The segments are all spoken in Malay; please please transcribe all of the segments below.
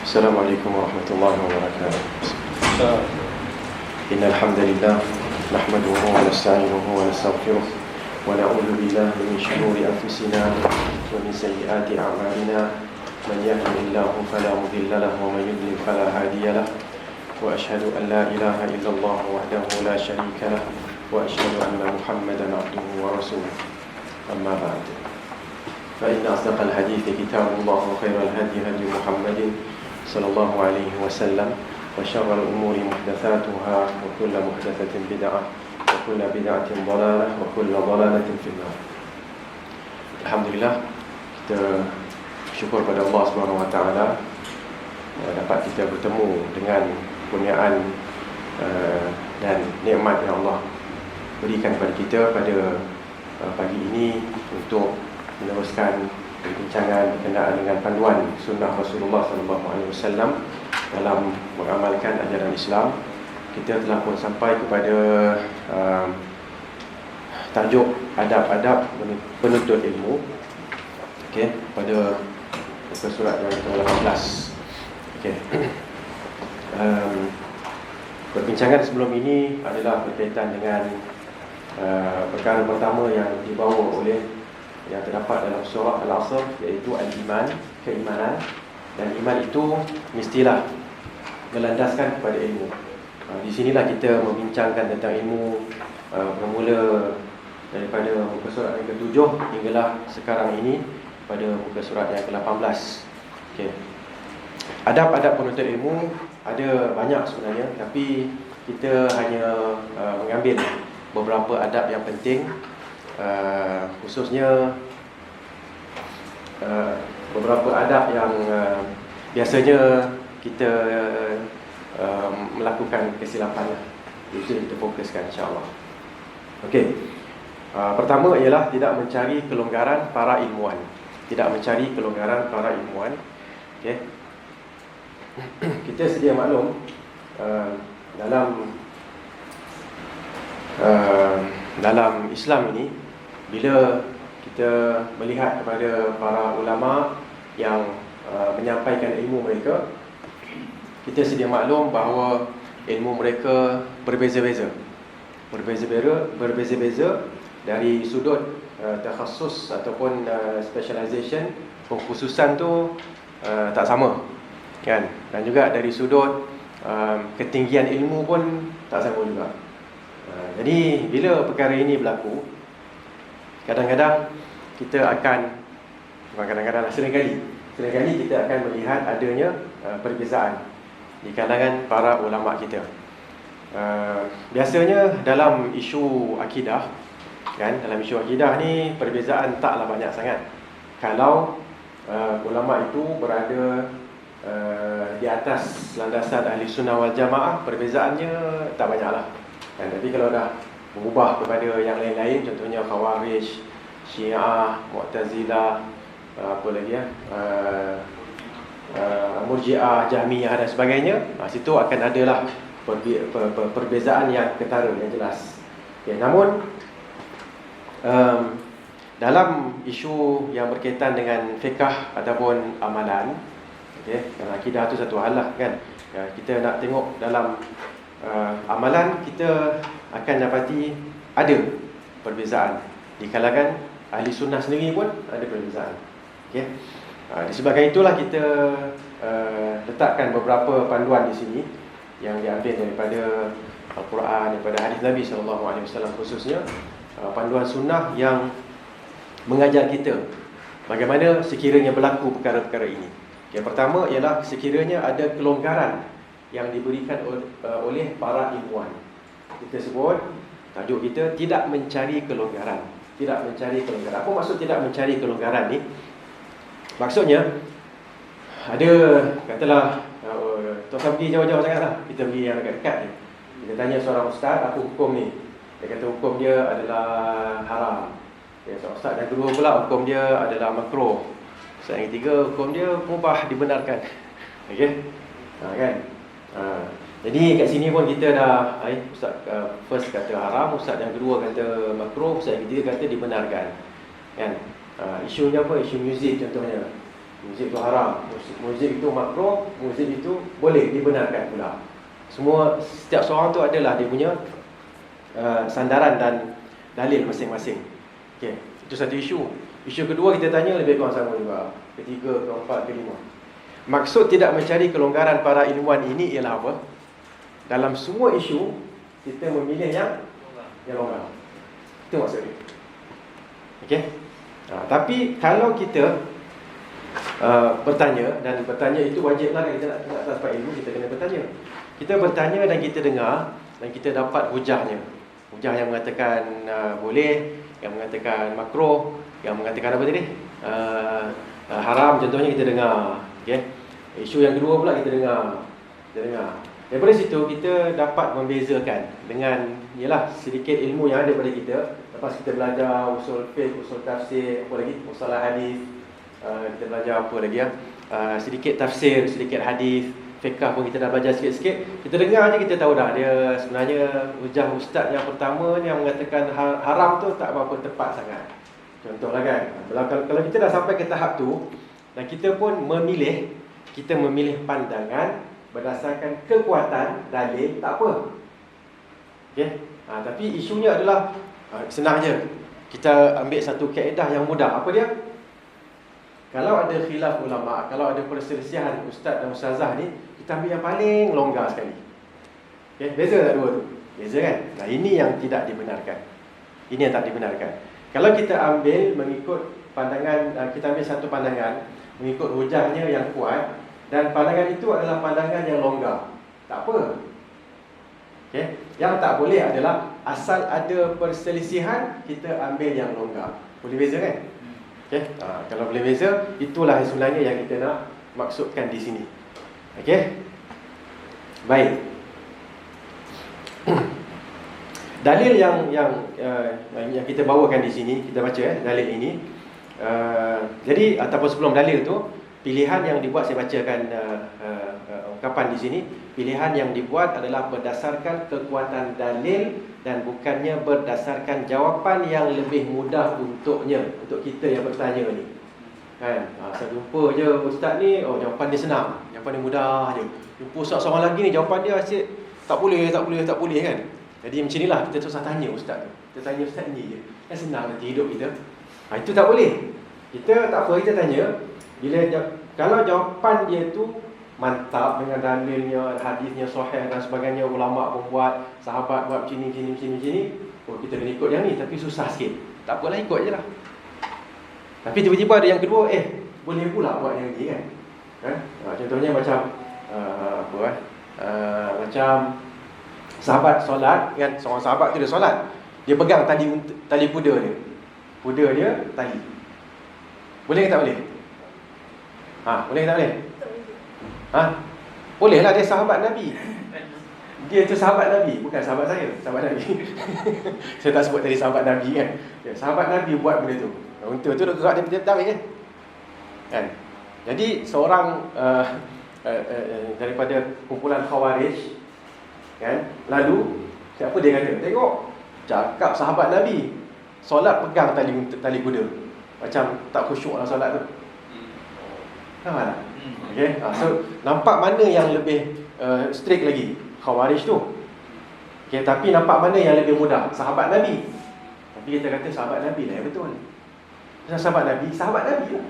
Assalamualaikum warahmatullahi wabarakatuh. Innal hamdalillah nahmaduhu wa nasta'inuhu wa nastaghfiruh wa na'udzu billahi min shururi anfusina wa min sayyiati a'malina. Man yahdihillahu fala mudilla lahu wa man yudlil fala hadiya lahu. Wa asyhadu an la ilaha illallah wahdahu la syarika lahu wa asyhadu anna Muhammadan 'abduhu wa rasuluh. Amma ba'd. Fa inna asdaqal hadithi kitabullah wa khairal hadi hadi Muhammadin sallallahu alaihi wasallam wa syarrul umuri muhdatsatuha wa kullu muhdatsatin bid'ah wa kullu bid'atin dhalalah wa kullu dhalalatin finnar. Alhamdulillah, kita syukur pada Allah Subhanahu wa taala dapat kita bertemu dengan kurniaan dan nikmat yang Allah berikan kepada kita pada pagi ini untuk meneruskan perbincangan berkenaan dengan panduan sunnah Rasulullah SAW dalam mengamalkan ajaran Islam. Kita telah pun sampai kepada tajuk adab-adab penuntut ilmu. Okey, pada muka surat yang ke-18. Okey. Perbincangan sebelum ini adalah berkaitan dengan perkara pertama yang dibawa oleh yang terdapat dalam surah Al-Asr, iaitu al-iman, keimanan. Dan iman itu mestilah melandaskan kepada ilmu. Di sinilah kita membincangkan tentang ilmu bermula daripada muka surat yang ke-7 hinggalah sekarang ini pada muka surat yang ke-18. Okey. Adab-adab penuntut ilmu ada banyak sebenarnya, tapi kita hanya mengambil beberapa adab yang penting, khususnya beberapa adab yang biasanya kita melakukan kesilapan. Itu kita fokuskan, insya-Allah. Okey. Pertama ialah tidak mencari kelonggaran para ilmuwan. Tidak mencari kelonggaran para ilmuwan. Okey. Kita sedia maklum dalam Islam ini, bila kita melihat kepada para ulama yang menyampaikan ilmu mereka, kita sedia maklum bahawa ilmu mereka berbeza-beza dari sudut takhasus ataupun specialization, pengkhususan tu tak sama, kan? Dan juga dari sudut ketinggian ilmu pun tak sama juga. Jadi bila perkara ini berlaku, kadang-kadang kita akan, bukan kadang-kadang, seringkali kita akan melihat adanya perbezaan di kalangan para ulama kita. Biasanya dalam isu akidah, kan, dalam isu akidah ni perbezaan taklah banyak sangat. Kalau ulama itu berada di atas landasan ahli sunnah wal jamaah, perbezaannya tak banyaklah, kan? Tapi kalau dah berubah kepada yang lain-lain, contohnya Khawarij, Syiah, Mu'tazilah, apa lagi ya, Murji'ah, Jahmiyah dan sebagainya, situ akan adalah perbezaan yang ketara, yang jelas. Okay, namun dalam isu yang berkaitan dengan fiqh ataupun amalan, okay, kerana akidah tu satu hal lah, kan. Kita nak tengok dalam amalan, kita akan dapati ada perbezaan. Di kalangan ahli sunnah sendiri pun ada perbezaan. Okay. Disebabkan itulah kita letakkan beberapa panduan di sini yang diambil daripada Al-Quran, daripada hadis Nabi SAW, khususnya panduan sunnah yang mengajar kita bagaimana sekiranya berlaku perkara-perkara ini. Yang pertama ialah sekiranya ada kelonggaran yang diberikan oleh para ilmuwan. Kita sebut tajuk kita tidak mencari kelonggaran. Tidak mencari kelonggaran. Apa maksud tidak mencari kelonggaran ni? Maksudnya, ada, katalah tak usah pergi jauh-jauh sangatlah, kita pergi yang dekat-dekat ni. Kita tanya seorang ustaz, apa hukum ni? Dia kata hukum dia adalah haram. Seorang ustaz yang kedua pula, hukum dia adalah makruh. Ustaz yang ketiga, hukum dia mubah, dibenarkan. Okey? Kan? Jadi kat sini pun kita dah, ustaz first kata haram, ustaz yang kedua kata makruh, ustaz yang ketiga kata dibenarkan, kan? Isunya apa? Isu muzik contohnya. Muzik itu haram, muzik itu makruh, muzik itu boleh, dibenarkan pula. Setiap seorang tu adalah dia punya sandaran dan dalil masing-masing. Okey, itu satu isu. Isu kedua kita tanya lebih kurang sama juga. Ketiga, keempat, kelima. Maksud tidak mencari kelonggaran para ilmuwan ini ialah apa? Dalam semua isu kita memilih yang longgar. Itu maksud dia. Okey. Tapi kalau kita bertanya, dan bertanya itu wajiblah, kita nak dapat ilmu, kita kena bertanya. Kita bertanya dan kita dengar dan kita dapat hujahnya. Hujah yang mengatakan boleh, yang mengatakan makruh, yang mengatakan apa tadi? Haram, contohnya kita dengar. Okey. Isu yang kedua pula kita dengar. Daripada situ kita dapat membezakan dengan sedikit ilmu yang ada pada kita. Lepas kita belajar usul fiqh, usul tafsir, apa lagi? Mustalah hadis. Kita belajar apa lagi sedikit tafsir, sedikit hadis, fiqh pun kita dah belajar sikit-sikit. Kita dengar je kita tahu dah dia sebenarnya hujah ustaz yang pertama ni yang mengatakan haram tu tak berapa tepat sangat. Contohlah kan. Kalau kita dah sampai ke tahap tu dan kita pun memilih, kita memilih pandangan berdasarkan kekuatan dalil, tak apa. Okey. Tapi isunya adalah senang je. Kita ambil satu kaedah yang mudah. Apa dia? Kalau ada khilaf ulama, kalau ada perselisihan ustaz dan ustazah ni, kita ambil yang paling longgar sekali. Okay? Beza tak dua tu? Beza kan? Nah, ini yang tidak dibenarkan. Ini yang tak dibenarkan. Kalau kita ambil mengikut pandangan, kita ambil satu pandangan mengikut hujahnya yang kuat, dan pandangan itu adalah pandangan yang longgar, tak apa. Okay? Yang tak boleh adalah asal ada perselisihan, kita ambil yang longgar. Boleh beza kan? Okay? Kalau boleh beza, itulah sebenarnya yang kita nak maksudkan di sini. Okey? Baik. Dalil yang kita bawakan di sini, kita baca dalil ini. Jadi ataupun sebelum dalil tu, pilihan yang dibuat, saya bacakan ungkapan di sini. Pilihan yang dibuat adalah berdasarkan kekuatan dalil dan bukannya berdasarkan jawapan yang lebih mudah untuknya, untuk kita yang bertanya ni. Kan? Saya jumpa je ustaz ni, jawapan dia senang, jawapan dia mudah je. Jumpa ustaz seorang lagi ni, jawapan dia asyik tak boleh kan. Jadi macam inilah kita susah tanya ustaz tu. Kita tanya ustaz ni je, kan senang nanti hidup kita. Itu tak boleh. Kita tak apa, kita tanya kalau jawapan dia tu mantap dengan dalilnya, hadisnya sahih dan sebagainya, ulama pun buat, sahabat buat macam ni, kita kena ikut yang ni, tapi susah sikit. Tak apalah, ikut je lah. Tapi tiba-tiba ada yang kedua, boleh pula buat yang ni kan. Contohnya macam macam sahabat solat kan, seorang sahabat tu dia solat, dia pegang tali kuda dia. Kuda dia tali. Boleh ke tak boleh? Boleh ke tak boleh? Bolehlah, dia sahabat Nabi. Dia tu sahabat Nabi, bukan sahabat saya, sahabat Nabi. Saya tak sebut tadi sahabat Nabi kan. Sahabat Nabi buat benda tu. Unta tu duk gerak dia tarik kan. Jadi seorang daripada kumpulan Khawarij kan, lalu siapa dia kata, tengok cakap sahabat Nabi solat pegang tali kuda, macam tak khusyuk lah solat tu. Nampak tak? Okay? So nampak mana yang lebih strict lagi, Khawarij tu. Okay, tapi nampak mana yang lebih mudah, sahabat Nabi. Tapi kita kata sahabat Nabi lah yang betul. Sahabat Nabi lah.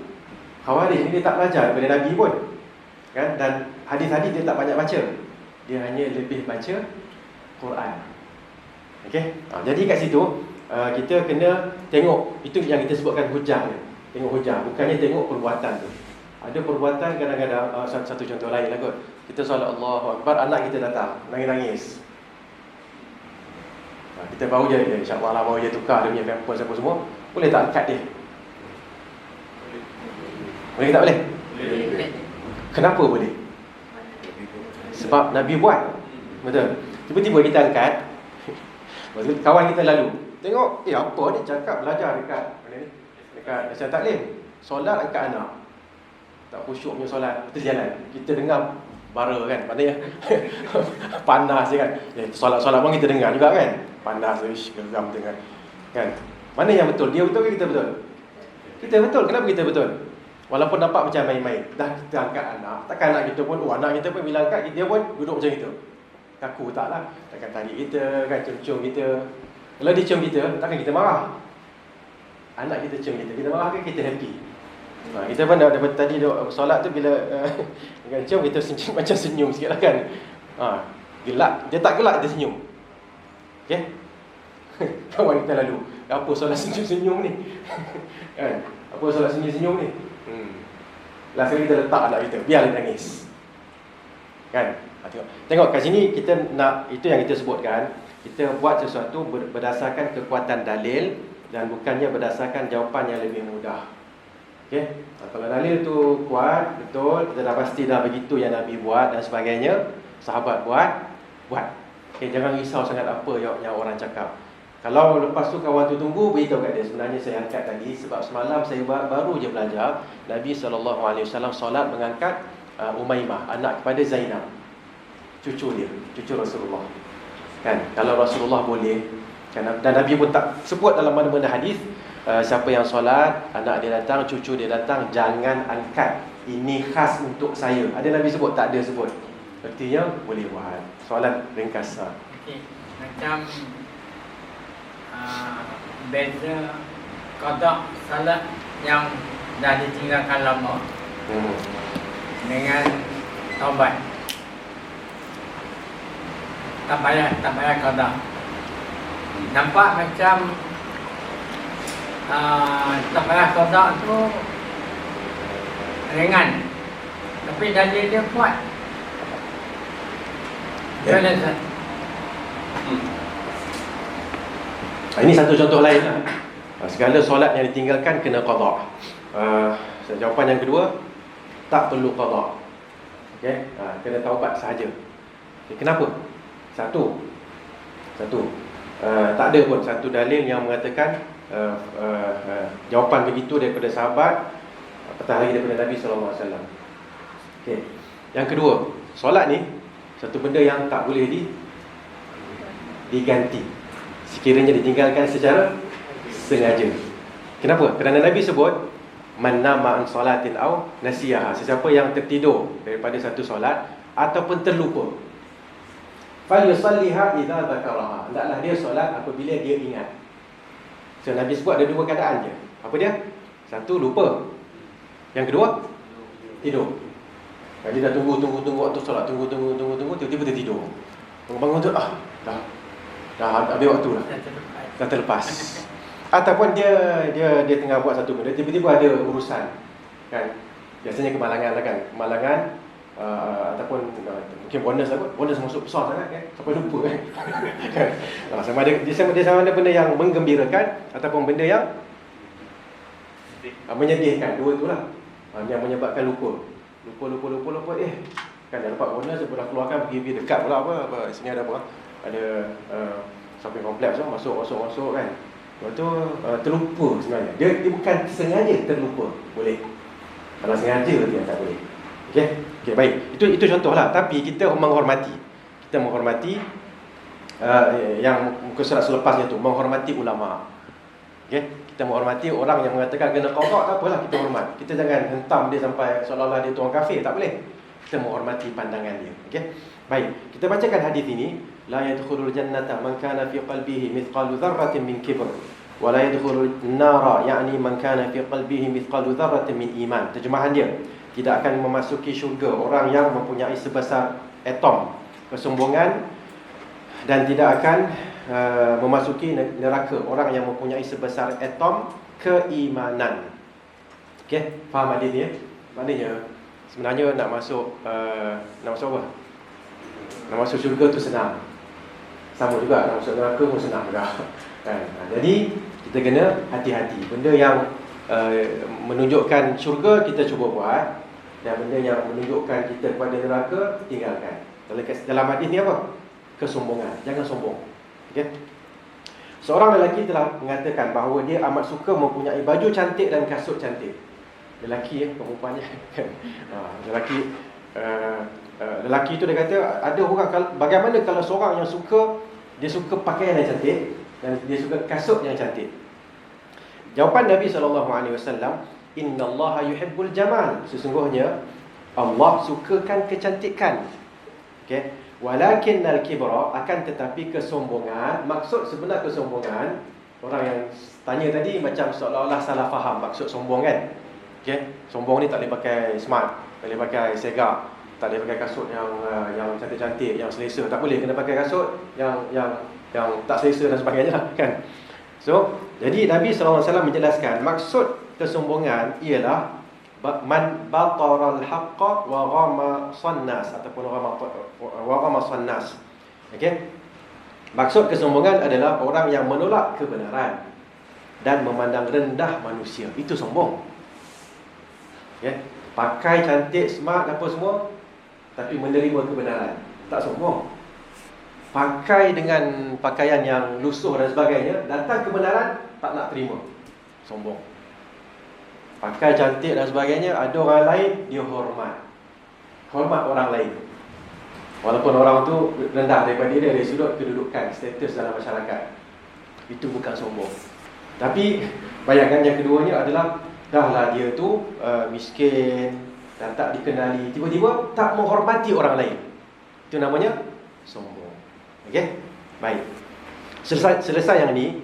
Khawarij ni dia tak belajar daripada Nabi pun kan? Dan hadis-hadis dia tak banyak baca, dia hanya lebih baca Quran. Okay? Jadi kat situ kita kena tengok, itu yang kita sebutkan hujah dia. Tengok hujah, bukannya tengok perbuatan tu. Ada perbuatan kadang-kadang, satu contoh lain lah kot. Kita solat Allahu Akbar, anak kita datang nangis-nangis. Kita baru je, insya-Allah lah, baru je tukar dia punya pampers apa semua. Boleh tak angkat dia? Boleh ke tak boleh? Boleh. Kenapa boleh? Sebab Nabi buat. Betul. Tiba-tiba kita angkat, kawan kita lalu tengok, apa ni cakap belajar dekat mana ni? Dekat Nasihat Taklim. Solat angkat anak. Tak khusyuk punya solat, kita jalan. Kita dengar bara kan, maknanya panas je kan. Solat-solat pun kita dengar juga kan. Panas, geram tengah kan. Mana yang betul? Dia betul ke kita betul? Kita betul. Kenapa kita betul? Walaupun nampak macam main-main. Dah kita angkat anak, takkan anak kita pun, anak kita pun bila angkat, dia pun duduk macam itu. Kaku taklah. Takkan tarik kita, kan cium-cium kita. Kalau dia cium kita, takkan kita marah. Anak kita cium kita marah ke kita happy? Kita pun dah tadi solat tu bila dengan cium kita senyum, macam senyum sikit lah kan. Gelak, dia tak gelak, dia senyum. Okay? Kawan kita lalu, apa solat senyum-senyum ni? Kan? Apa solat senyum-senyum ni? Last kali kita letak anak kita, biar dia nangis. Kan? Tengok kat sini kita nak, itu yang kita sebutkan, kita buat sesuatu berdasarkan kekuatan dalil dan bukannya berdasarkan jawapan yang lebih mudah. Okay? Kalau dalil tu kuat, betul, kita dah pasti dah begitu yang Nabi buat dan sebagainya, sahabat buat. Okay, jangan risau sangat apa yang orang cakap. Kalau lepas tu kawan tu tunggu, beritahu kat dia, sebenarnya saya angkat tadi sebab semalam saya baru je belajar Nabi SAW solat mengangkat Umaymah, anak kepada Zainab, cucu dia, cucu Rasulullah. Kan? Kalau Rasulullah boleh, kan? Dan Nabi pun tak sebut dalam mana-mana hadis, siapa yang solat, anak dia datang, cucu dia datang, jangan angkat, ini khas untuk saya. Ada Nabi sebut? Tak ada sebut. Artinya boleh buat. Soalan ringkas. Okay. Macam beza qada salat yang dah ditinggalkan lama dengan taubat. Tak payah qada. Nampak macam tak payah qada tu ringan, tapi dalil dia kuat. Ini satu contoh lain lah. Segala solat yang ditinggalkan kena qada. Jawapan yang kedua, tak perlu qada. Okay? Kena taubat sahaja. Okay, kenapa? Satu, tak ada pun satu dalil yang mengatakan jawapan begitu daripada sahabat, apatah lagi daripada Nabi SAW. Okay. Yang kedua, solat ni satu benda yang tak boleh diganti sekiranya ditinggalkan secara sengaja. Kenapa? Kerana Nabi sebut man nama an salatin aw nasiyaha, sesiapa yang tertidur daripada satu solat ataupun terlupa, falyusalliha idza dzakaraha, hendaklah dia solat apabila dia ingat. So Nabi sebut ada dua keadaan je. Apa dia? Satu, lupa. Yang kedua, tidur. Dia dah tunggu waktu solat, tunggu tiba-tiba dia tidur. Bangun tu dah habis waktu dah terlepas. Ataupun dia tengah buat satu benda, tiba-tiba ada urusan, kan? Biasanya kemalangan lah kan, kemalangan ataupun mungkin bonus masuk besar sangat kan, sampai lupa kan. Sama ada benda yang menggembirakan ataupun benda yang menyedihkan, dua itulah yang menyebabkan lupa kan dah dapat bonus, dah keluarkan pergi dekat pula apa sini ada apa, ada shopping kompleks masuk kan. Lepas tu terlupa sebenarnya. Dia bukan sengaja terlupa. Boleh. Kalau sengaja dia tak boleh. Okey, baik. Itu contohlah. Tapi kita menghormati. Yang muka surat selepasnya tu, menghormati ulama. Okey, kita menghormati orang yang mengatakan kena qada, tak apalah, kita hormat. Kita jangan hentam dia sampai seolah-olah dia tu orang kafir, tak boleh. Kita menghormati pandangan dia. Okey. Baik, kita bacakan hadis ini. La yadkhulul jannata man kana fi qalbihi mithqalu dzarratin min kibr wa la yadkhulun nara, yakni man kana fi qalbihi mithqalu dzarratin min iman. Terjemahan dia, tidak akan memasuki syurga orang yang mempunyai sebesar atom kesombongan, dan tidak akan memasuki neraka orang yang mempunyai sebesar atom keimanan. Okey, faham hadis ni? Maknanya sebenarnya nak masuk apa? Nak masuk syurga tu senang. Sama juga nak masuk neraka pun senang juga. Kan? Jadi kita kena hati-hati. Benda yang menunjukkan syurga kita cuba buat, dan benda yang menunjukkan kita kepada neraka tinggalkan. Dalam hadis ni apa? Kesombongan. Jangan sombong. Okey. Seorang lelaki telah mengatakan bahawa dia amat suka mempunyai baju cantik dan kasut cantik. Lelaki perempuannya kan. Lelaki itu dia kata ada orang, bagaimana kalau seorang yang dia suka pakaian yang cantik dan dia suka kasut yang cantik. Jawapan Nabi SAW, Innallaha yuhibbul jamal. Sesungguhnya Allah sukakan kecantikan. Okey. Walakinnal kibra, akan tetapi kesombongan. Maksud sebenar kesombongan, orang yang tanya tadi macam seolah-olah salah faham maksud sombong kan. Okey. Sombong ni tak boleh pakai smart, tak boleh pakai Sega, tak boleh pakai kasut yang cantik-cantik, yang selesa. Tak boleh, kena pakai kasut yang tak selesa dan sebagainya kan. So, jadi Nabi SAW menjelaskan maksud kesombongan ialah man batara al-haqqa wa ghama sannas, ataupun wa ghama sannas. Okey. Maksud kesombongan adalah orang yang menolak kebenaran dan memandang rendah manusia. Itu sombong. Okey. Pakai cantik, smart apa semua, tapi menerima kebenaran, tak sombong. Pakai dengan pakaian yang lusuh dan sebagainya, datang kebenaran tak nak terima, sombong. Pakai cantik dan sebagainya, ada orang lain dia hormat orang lain, walaupun orang tu rendah daripada dia dari sudut kedudukan, status dalam masyarakat. Itu bukan sombong. Tapi bayangkan yang keduanya adalah dahlah dia tu miskin dan tak dikenali, tiba-tiba tak menghormati orang lain. Itu namanya sombong. Okey? Baik. Selesai yang ni,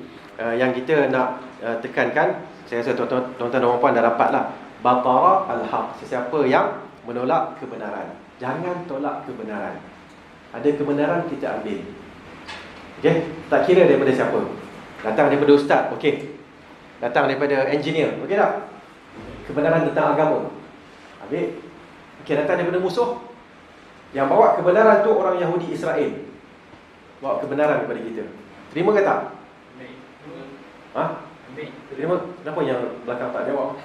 yang kita nak tekankan, saya rasa tuan-tuan dan puan dah dapatlah. Batara al-haq, sesiapa yang menolak kebenaran. Jangan tolak kebenaran. Ada kebenaran kita ambil. Okey? Tak kira daripada siapa. Datang daripada ustaz, okey. Datang daripada engineer, okey tak? Kebenaran tentang agama, ambil. Okey, datang daripada musuh. Yang bawa kebenaran tu orang Yahudi Israel, bawa kebenaran kepada kita. Terima ke tak? Ha? Terima. Kenapa yang belakang tak jawab?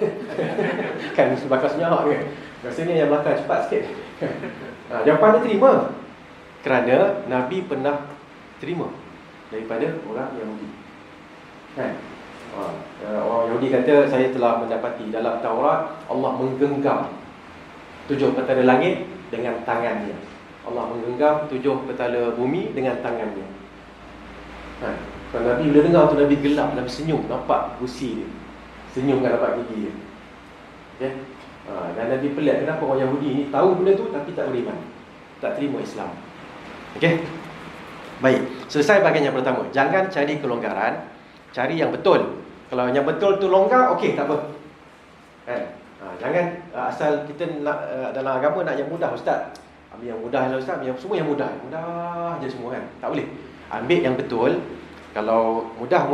Kan belakang senyap ke? Rasanya yang belakang cepat sikit. Jawapan dia terima. Kerana Nabi pernah terima daripada orang Yahudi. Kan? Orang Yahudi kata, saya telah mendapati dalam Taurat Allah menggenggam 7 petala langit dengan tangannya. Allah menggenggam 7 petala bumi dengan tangannya. Kalau Nabi bila dengar tu, Nabi gelap, Nabi senyum, nampak gusi dia, senyum kan, nampak gigi dia. Okay? Dan Nabi pelik, kenapa orang Yahudi ni tahu benda tu tapi tak beriman, tak terima Islam. Okey. Baik, selesai bahagian yang pertama. Jangan cari kelonggaran, cari yang betul. Kalau yang betul tu longgar, okey, tak apa. Kan? Jangan asal kita nak dalam agama nak yang mudah, ustaz. Ambil yang mudah lah ustaz, yang semua yang mudah. Mudah je semua kan. Tak boleh. Ambil yang betul. Kalau mudah,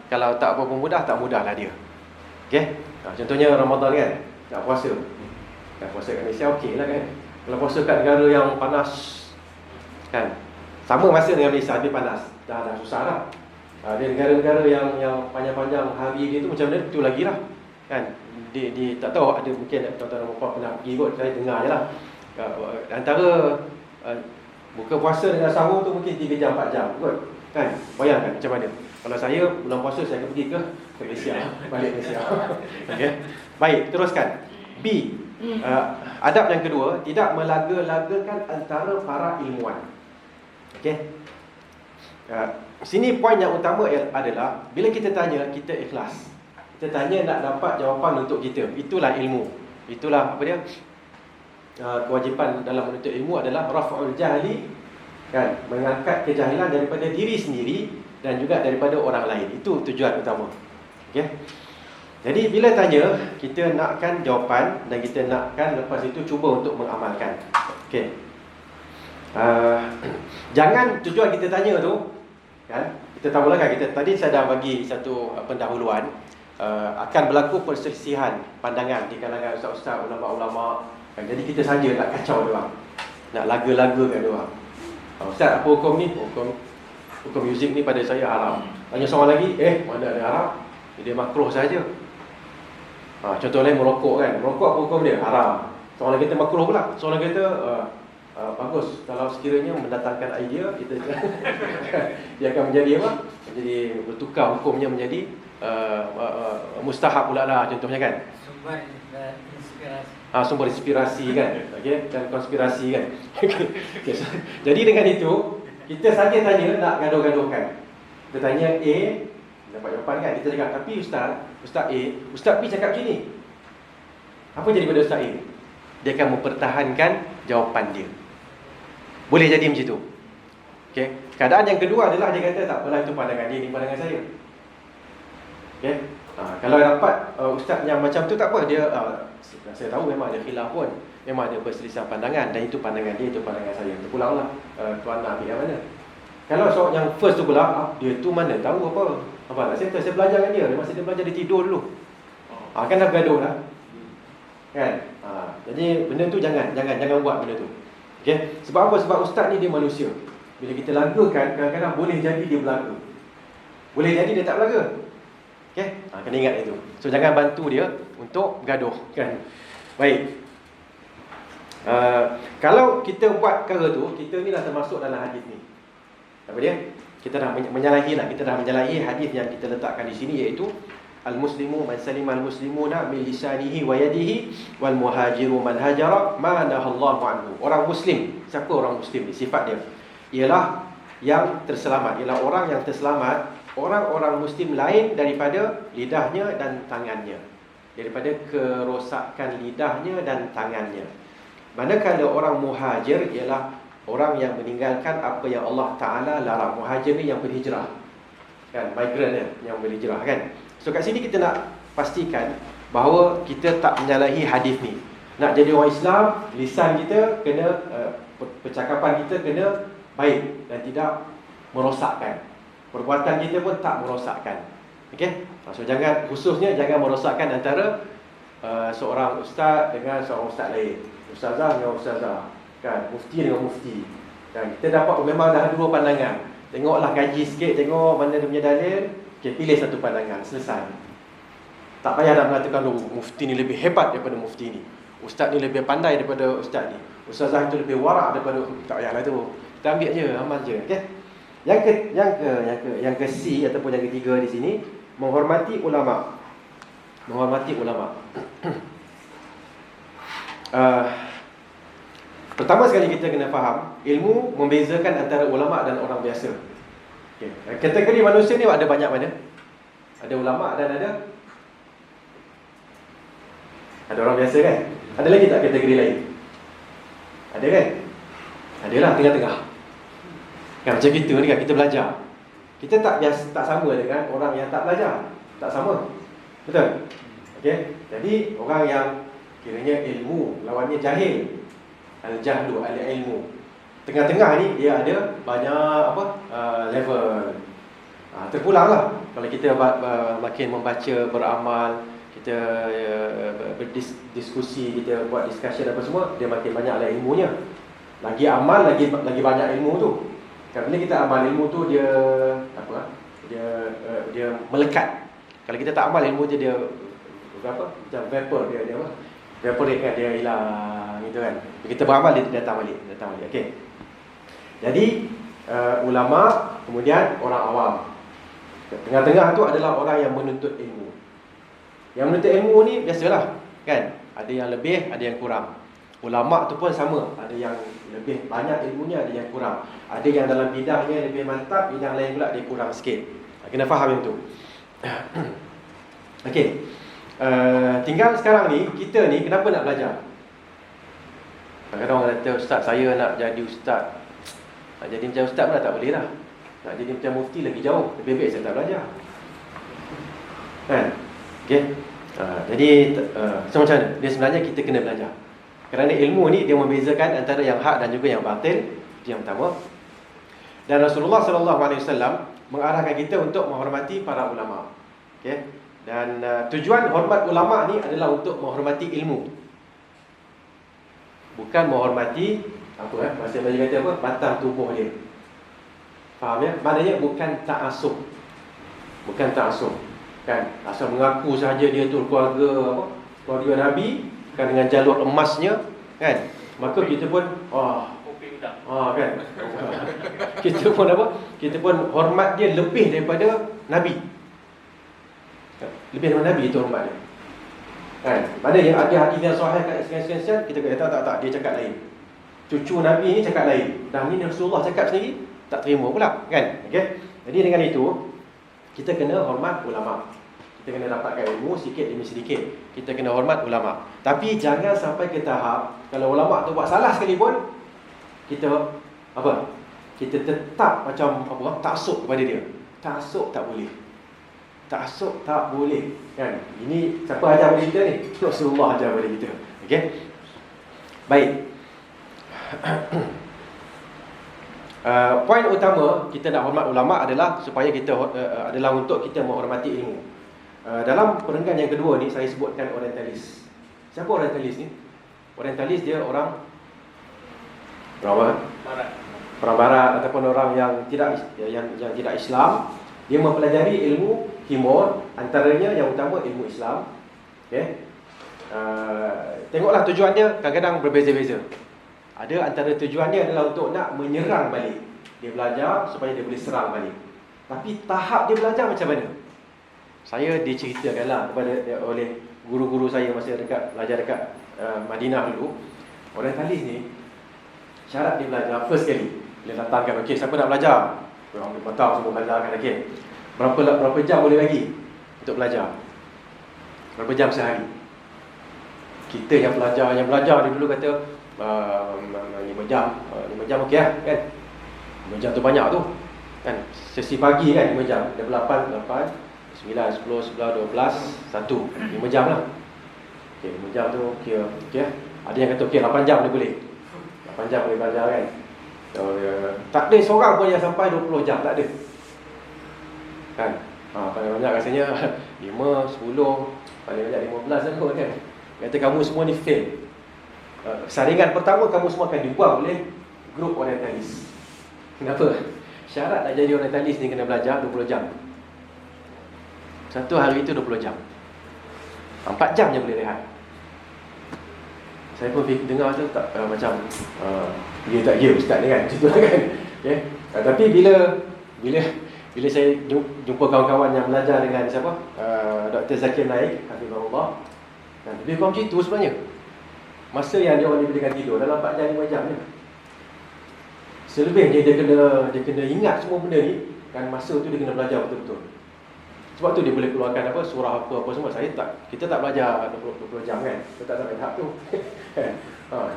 kalau tak apa pun mudah, tak mudah lah dia. Okey? Contohnya Ramadan kan, nak puasa. Nak puasa kat Malaysia okey lah kan. Kalau puasa kat negara yang panas kan, sama masa dengan Malaysia, tapi panas. Dah susah lah. Ada negara-negara yang panjang-panjang hari dia tu macam mana, tu lagi lah kan. Dia tak tahu, ada mungkin tuan-tuan dan puan pernah pergi kot, saya dengar je lah. Antara buka puasa dengan sahur tu mungkin 3 jam 4 jam kot kan. Bayangkan macam mana. Kalau saya bulan puasa, saya akan pergi ke Malaysia, balik Malaysia. Okay. Baik, teruskan. B, adab yang kedua, tidak melaga-lagakan antara para ilmuwan. Okey. Sini poin yang utama adalah bila kita tanya, kita ikhlas. Kita tanya nak dapat jawapan untuk kita. Itulah ilmu. Itulah apa dia? Kewajipan dalam menuntut ilmu adalah raf'ul jahli, kan, mengangkat kejahilan daripada diri sendiri dan juga daripada orang lain. Itu tujuan utama. Okey. Jadi bila tanya, kita nakkan jawapan dan kita nakkan lepas itu cuba untuk mengamalkan. Okey. Jangan tujuan kita tanya tu kan, kita tahulah kan, kita tadi saya dah bagi satu pendahuluan, akan berlaku perselisihan pandangan di kalangan ustaz-ustaz, ulama-ulama kan. Jadi kita saja nak kacau dia orang, nak laga-lagakan dia orang. Ustaz, apa hukum ni? Hukum muzik ni pada saya haram. Tanya seorang lagi, mana ada haram? Dia makruh saja. Contoh lain, merokok kan. Merokok apa hukum dia? Haram. Seorang lagi kata makruh pula. Seorang lagi kata bagus, kalau sekiranya mendatangkan idea, kita dia akan menjadi apa? Menjadi bertukar hukumnya menjadi mustahab pula lah, contohnya kan. Sumber inspirasi. Sumber inspirasi kan. Okey, dan konspirasi kan. Okay. Jadi dengan itu, kita saja tanya, nak gaduh-gaduhkan. Kita tanya A, dapat jawapan kan. Kita cakap, tapi Ustaz A, Ustaz B cakap macam ni. Apa jadi pada ustaz ini? Dia akan mempertahankan jawapan dia. Boleh jadi macam tu. Okey. Keadaan yang kedua adalah dia kata tak apalah, itu pandangan dia, ini pandangan saya. Okey. Kalau dapat ustaz yang macam tu tak apa, dia saya tahu memang ada khilaf pun, memang ada perselisihan pandangan, dan itu pandangan dia, itu pandangan saya. Terpulanglah tuan nak ambil yang mana. Kalau soal yang first tu pula, dia tu mana tahu apa nak settle, saya belajar dengan dia, masa dia belajar dia tidur dulu. Kan dah bergaduh dah. Kan? Jadi benda tu jangan buat benda tu. Okey. Sebab apa? Sebab ustaz ni dia manusia. Bila kita lagakan, kadang-kadang boleh jadi dia berlaga. Boleh jadi dia tak berlaga. Okey? Kena ingat itu. So jangan bantu dia untuk bergaduh, kan? Baik. Kalau kita buat perkara tu, kita ni dah termasuk dalam hadis ni. Apa dia? Kita dah menyalahi hadis yang kita letakkan di sini, iaitu al-muslimu man salima al-muslimuna min lisanihi wa yadihi wal muhajiru man hajara ma nahallahu anhu. Orang muslim, siapa orang muslim ni? Sifat dia ialah yang terselamat, ialah orang yang terselamat, orang-orang muslim lain daripada lidahnya dan tangannya, daripada kerosakan lidahnya dan tangannya. Manakala orang muhajir ialah orang yang meninggalkan apa yang Allah Ta'ala larang. Muhajir ni yang berhijrah, kan, migrant yang berhijrah, kan. So kat sini kita nak pastikan bahawa kita tak menyalahi hadis ni. Nak jadi orang Islam, lisan kita kena, percakapan kita kena baik dan tidak merosakkan. Perbuatan kita pun tak merosakkan. Okey? So khususnya jangan merosakkan antara seorang ustaz dengan seorang ustaz lain, ustazah dengan ustazah, kan, mufti dengan mufti, kan. Kita dapat memang dah dua pandangan. Tengoklah kaji sikit, tengok mana dia punya dalil. Okay, pilih satu pandangan, selesai. Tak payah nak mengatakan mufti ni lebih hebat daripada mufti ni, ustaz ni lebih pandai daripada ustaz ni, ustazah itu lebih warak daripada. Tak payahlah tu. Kita ambil je, amal je. Okey. Yang ke C ataupun yang ketiga di sini, menghormati ulama. Menghormati ulama. Pertama sekali kita kena faham, ilmu membezakan antara ulama dan orang biasa. Okay. Kategori manusia ni ada banyak mana? Ada ulama dan ada orang biasa, kan? Ada lagi tak kategori lain? Ada, kan? Adalah tengah-tengah. Kan macam kita ni, kan, kita belajar. Kita tak sama dengan orang yang tak belajar. Tak sama. Betul? Okey. Jadi orang yang kiranya ilmu, lawannya jahil. Al-jahlu, al-ilmu. Tengah-tengah ni dia ada banyak level. Terpulanglah kalau kita makin membaca, beramal, kita berdiskusi, kita buat discussion apa semua, dia makin banyaklah ilmunya. Lagi amal, lagi banyak ilmu tu. Kan bila kita amal, ilmu tu dia dia melekat. Kalau kita tak amal, ilmu dia macam vapor, dia evaporate, kan, dia hilang gitu, kan. Bila kita beramal, dia datang balik. Okey. Jadi ulama, kemudian orang awam. Tengah-tengah tu adalah orang yang menuntut ilmu. Yang menuntut ilmu ni biasalah, kan, ada yang lebih, ada yang kurang. Ulama tu pun sama, ada yang lebih banyak ilmunya, ada yang kurang. Ada yang dalam bidangnya lebih mantap, bidang lain pula dia kurang sikit. Kena faham yang tu. Okey. Tinggal sekarang ni, kita ni kenapa nak belajar? Kadang-kadang orang kata, ustaz, saya nak jadi ustaz. Nak jadi macam ustaz pun tak boleh dah. Nak jadi macam mufti lagi jauh. Lebih baik saya tak belajar, kan? Okay. Jadi so macam mana? Dia sebenarnya kita kena belajar. Kerana ilmu ni dia membezakan antara yang hak dan juga yang batil. Itu yang pertama. Dan Rasulullah SAW mengarahkan kita untuk menghormati para ulama. Okay. Dan tujuan hormat ulama ni adalah untuk menghormati ilmu, bukan menghormati bahasa Melayu kata apa? Batang tubuh dia. Faham, ya? Maknanya bukan ta'assub. Bukan ta'assub, kan? Asal mengaku saja dia tu keluarga Nabi, kan, dengan jalur emasnya, kan? Maka kita pun kan? Kita pun Kita pun hormat dia lebih daripada Nabi. Lebih daripada Nabi itu hormat dia. Kan? Mana yang ada hadis yang sahih kat sekian-sekian, kita kata tak, dia cakap lain. Cucu Nabi ni cakap lain. Dan ni Rasulullah cakap sendiri, tak terima pula, kan? Okey. Jadi dengan itu kita kena hormat ulama. Kita kena dapatkan ilmu sikit demi sedikit. Kita kena hormat ulama. Tapi jangan sampai ke tahap kalau ulama tu buat salah sekalipun, kita apa? Kita tetap macam apa? Taksub kepada dia. Taksub tak boleh. Taksub tak boleh, kan? Ini siapa ajar pada kita ni? Rasulullah ajar pada kita. Okey. Baik. Poin utama kita nak hormat ulama adalah supaya kita adalah untuk kita menghormati ilmu. Dalam perenggan yang kedua ni saya sebutkan orientalis. Siapa orientalis ni? Orientalis dia orang barat. Orang barat ataupun orang yang tidak Islam. Dia mempelajari ilmu timur, antaranya yang utama ilmu Islam. Okey. Tengoklah tujuan dia kadang-kadang berbeza-beza. Ada antara tujuannya adalah untuk nak menyerang balik. Dia belajar supaya dia boleh serang balik. Tapi tahap dia belajar macam mana? Saya diceritakanlah oleh guru-guru saya masa belajar dekat Madinah dulu. Orientalis ni syarat dia belajar first kali. Bila datangkan, okey, siapa nak belajar? Orang ambil petang semua belajar kan, okey. Berapa jam boleh bagi untuk belajar? Berapa jam sehari? Kita yang belajar dia dulu kata 5 jam. 5 jam okey lah, kan? 5 jam tu banyak tu. Kan? Sesi pagi kan 5 jam. Ada 8, 9, 10, 11, 12, 1. 5 jam lah. Okey, 5 jam tu kira okey lah. Ada yang kata okey 8 jam dia boleh. 8 jam boleh belajar kan? So, tak ada seorang pun yang sampai 20 jam, tak ada. Kan? Paling banyak rasanya 5, 10, paling banyak 15 kot kan. Kata kamu semua ni fail. Saringan pertama kamu semua akan dibuang oleh grup orientalis. Kenapa? Syarat nak jadi orientalis ni kena belajar 20 jam. Satu hari itu 20 jam. 4 jam je boleh rehat. Saya pun dengar tu tak macam dia tak ya ustaz ni kan. Macam kan. Okay? Tapi bila saya jumpa kawan-kawan yang belajar dengan siapa? Dr. Zakir Naik, hafizahullah. Dan lebih kurang macam itu sebenarnya. Masa yang dia orang diberikan tidur dalam 4 jam 5 jam ni. Selebihnya dia kena ingat semua benda ni, kan masa tu dia kena belajar betul-betul. Sebab tu dia boleh keluarkan apa surah apa semua. Kita tak belajar 20 jam kan. Kita tak sampai tahap tu.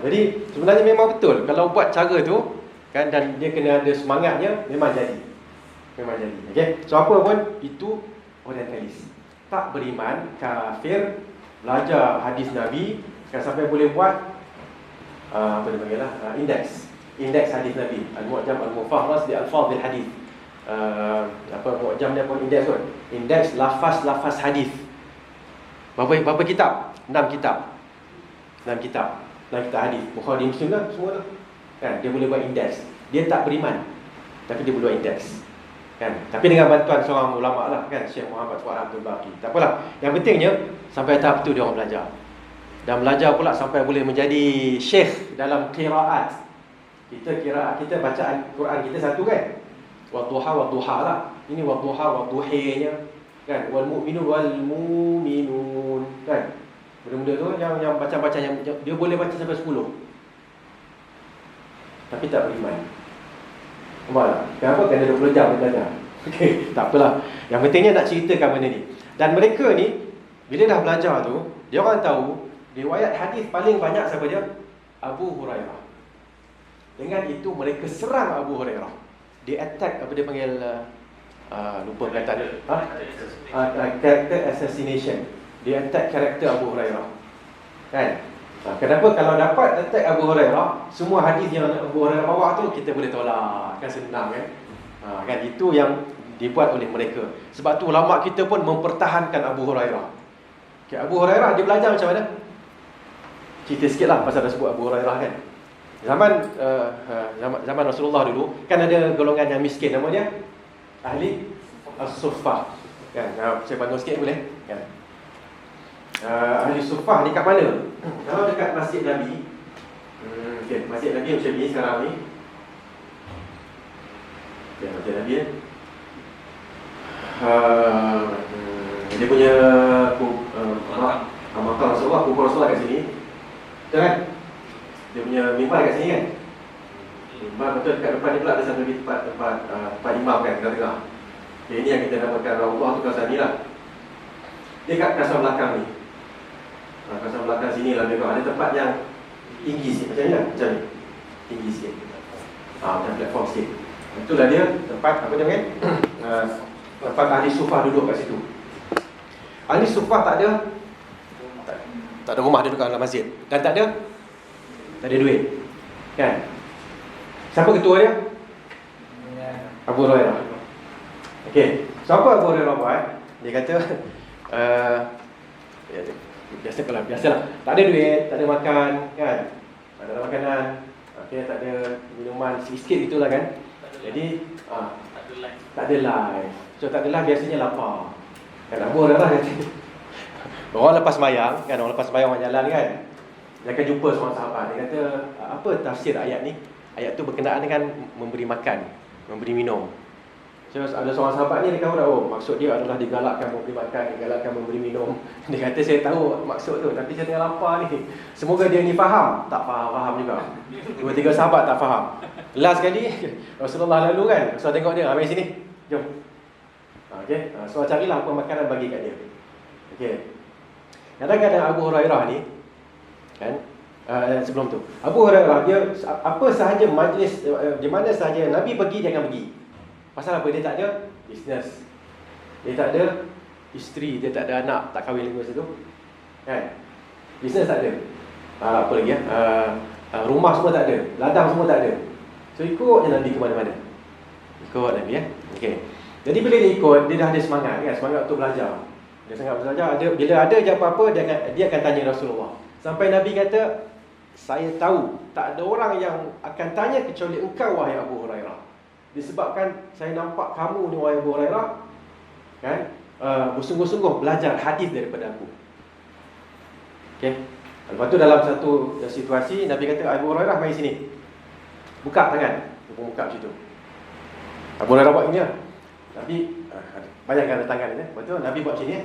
Jadi sebenarnya memang betul kalau buat cara tu kan, dan dia kena ada semangatnya, memang jadi. Okey. So apa pun itu orientalis. Tak beriman, kafir, belajar hadis Nabi kan sampai boleh buat apa dia panggil lah, indeks hadis Nabi, al-mu'jam al-mufahras li alfaz al-hadis. Mu'jam dia pun indeks kot. Indeks lafaz hadis. Berapa kitab? 6 kitab. 6 kitab hadis. Bukhari, Muslim lah semua tu. Kan dia boleh buat indeks. Dia tak beriman tapi dia boleh buat indeks. Kan? Tapi dengan bantuan seorang ulama lah kan, Syekh Muhammad Fuad Abdul Baqi. Tak apalah. Yang pentingnya sampai tahap tu dia orang belajar. Dan belajar pula sampai boleh menjadi syekh dalam qiraat. Kita bacaan Quran kita satu kan. Wadduha lah. Ini wadduha wadduhinya kan. Wal mu'minun kan. Benda-benda tu yang baca-baca yang dia boleh baca sampai 10. Tapi tak beriman. Nampak tak? Kenapa? Kerana 20 jam dia belajar. Okey, tak apalah. Yang pentingnya nak ceritakan benda ni. Dan mereka ni bila dah belajar tu, dia orang tahu riwayat hadis paling banyak siapa dia? Abu Hurairah. Dengan itu mereka serang Abu Hurairah. Dia attack, apa dia panggil, lupa kata dia. Character assassination. Dia attack karakter Abu Hurairah. Kan? Kenapa kalau dapat attack Abu Hurairah, semua hadis yang Abu Hurairah bawa tu kita boleh tolak. Kan senang kan? Kan itu yang dibuat oleh mereka. Sebab tu ulama kita pun mempertahankan Abu Hurairah. Okay, Abu Hurairah dia belajar macam mana? Cerita sikitlah pasal dah sebut Abu Hurairah kan. Zaman Rasulullah dulu kan ada golongan yang miskin, nama dia ahli as-suffah. Kan? Saya bantu sikit boleh? Kan? Ahli suffah ni kat mana? Kalau dekat Masjid Nabi, okay, Masjid Nabi macam ni sekarang ni. Okay, Masjid Nabi dia punya makam Rasulullah, kubur Rasulullah kat sini. Betul kan? Dia punya mimbar kat sini kan? Mimbar betul, dekat depan ni pula ada satu tempat imam kan, tengah-tengah. Okay, ini yang kita namakan Rasulullah tu kawasan ni lah. Dia kat kawasan belakang ni. Kawasan belakang sini lah lebih kurang. Ada tempat yang tinggi sikit. Macam ni lah. Macam ni. Tinggi sikit. Macam platform sikit. Itulah dia tempat, apa dia panggil? Tempat ahli sufah duduk kat situ. Ahli sufah tak ada rumah duduk dalam masjid. Dan tak ada duit. Kan? Siapa ketua dia? Abu Hurairah. Okey. Siapa Abu Hurairah buat? Dia kata biasalah. Tak ada duit, tak ada makan, kan? Tak ada makanan. Okey, tak ada minuman, sikit itulah kan. Jadi tak ada live. So tak ada live biasanya lapar. Kan Abu Hurairah kata orang lepas sembahyang, kan, orang lepas sembahyang orang jalan kan. Dia akan jumpa seorang sahabat. Dia kata, apa tafsir ayat ni? Ayat tu berkenaan dengan memberi makan, memberi minum. So ada seorang sahabat ni, dia tahu maksud dia adalah digalakkan memberi makan, digalakkan memberi minum. Dia kata, saya tahu maksud tu, tapi saya tengah lapar ni. Semoga dia ni faham. Tak faham juga. 2-3 sahabat tak faham. Last kali Rasulullah lalu kan, Rasulullah tengok dia, mari sini, jom. Okey, so carilah apa makanan bagi kat dia. Okey. Kadang-kadang Abu Hurairah ni kan, sebelum tu Abu Hurairah dia apa sahaja majlis, di mana sahaja Nabi pergi dia akan pergi. Pasal apa? Dia tak ada business, dia tak ada isteri, dia tak ada anak, tak kahwin lagi masa tu kan. Business tak ada, apa lagi rumah semua tak ada, ladang semua tak ada. So ikut je Nabi ke mana-mana. Ikut Nabi Okey. Jadi bila dia ikut, dia dah ada semangat kan, semangat untuk belajar. Dia sangat belajar. Bila ada je apa-apa, dia akan tanya Rasulullah. Sampai Nabi kata, saya tahu tak ada orang yang akan tanya kecuali engkau wahai Abu Hurairah. Disebabkan saya nampak kamu ni wahai Abu Hurairah kan, bersungguh-sungguh belajar hadis daripada aku. Okey. Lepas tu dalam satu situasi Nabi kata, Abu Hurairah mari sini. Buka tangan. Dia pun buka macam tu. Abu Hurairah buat ini lah. Nabi bayangkan ada tangan ni. Lepas tu Nabi buat macam ni.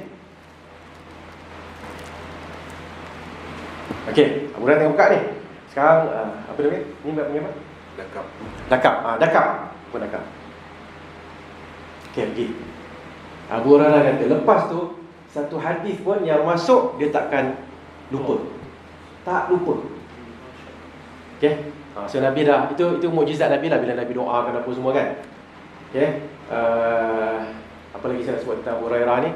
Okey, Abu Hurairah tengah buka ni. Sekarang apa dia panggil? Ni panggil apa? Dakap. Apa dakap? Okey, pergi. Abu Hurairah kata, lepas tu satu hadis pun yang masuk dia takkan lupa. Tak lupa. Okey. So Nabi dah, itu mukjizat Nabi lah bila Nabi doakan apa semua kan. Okey. Apa lagi saya sebut tentang Abu Hurairah ni?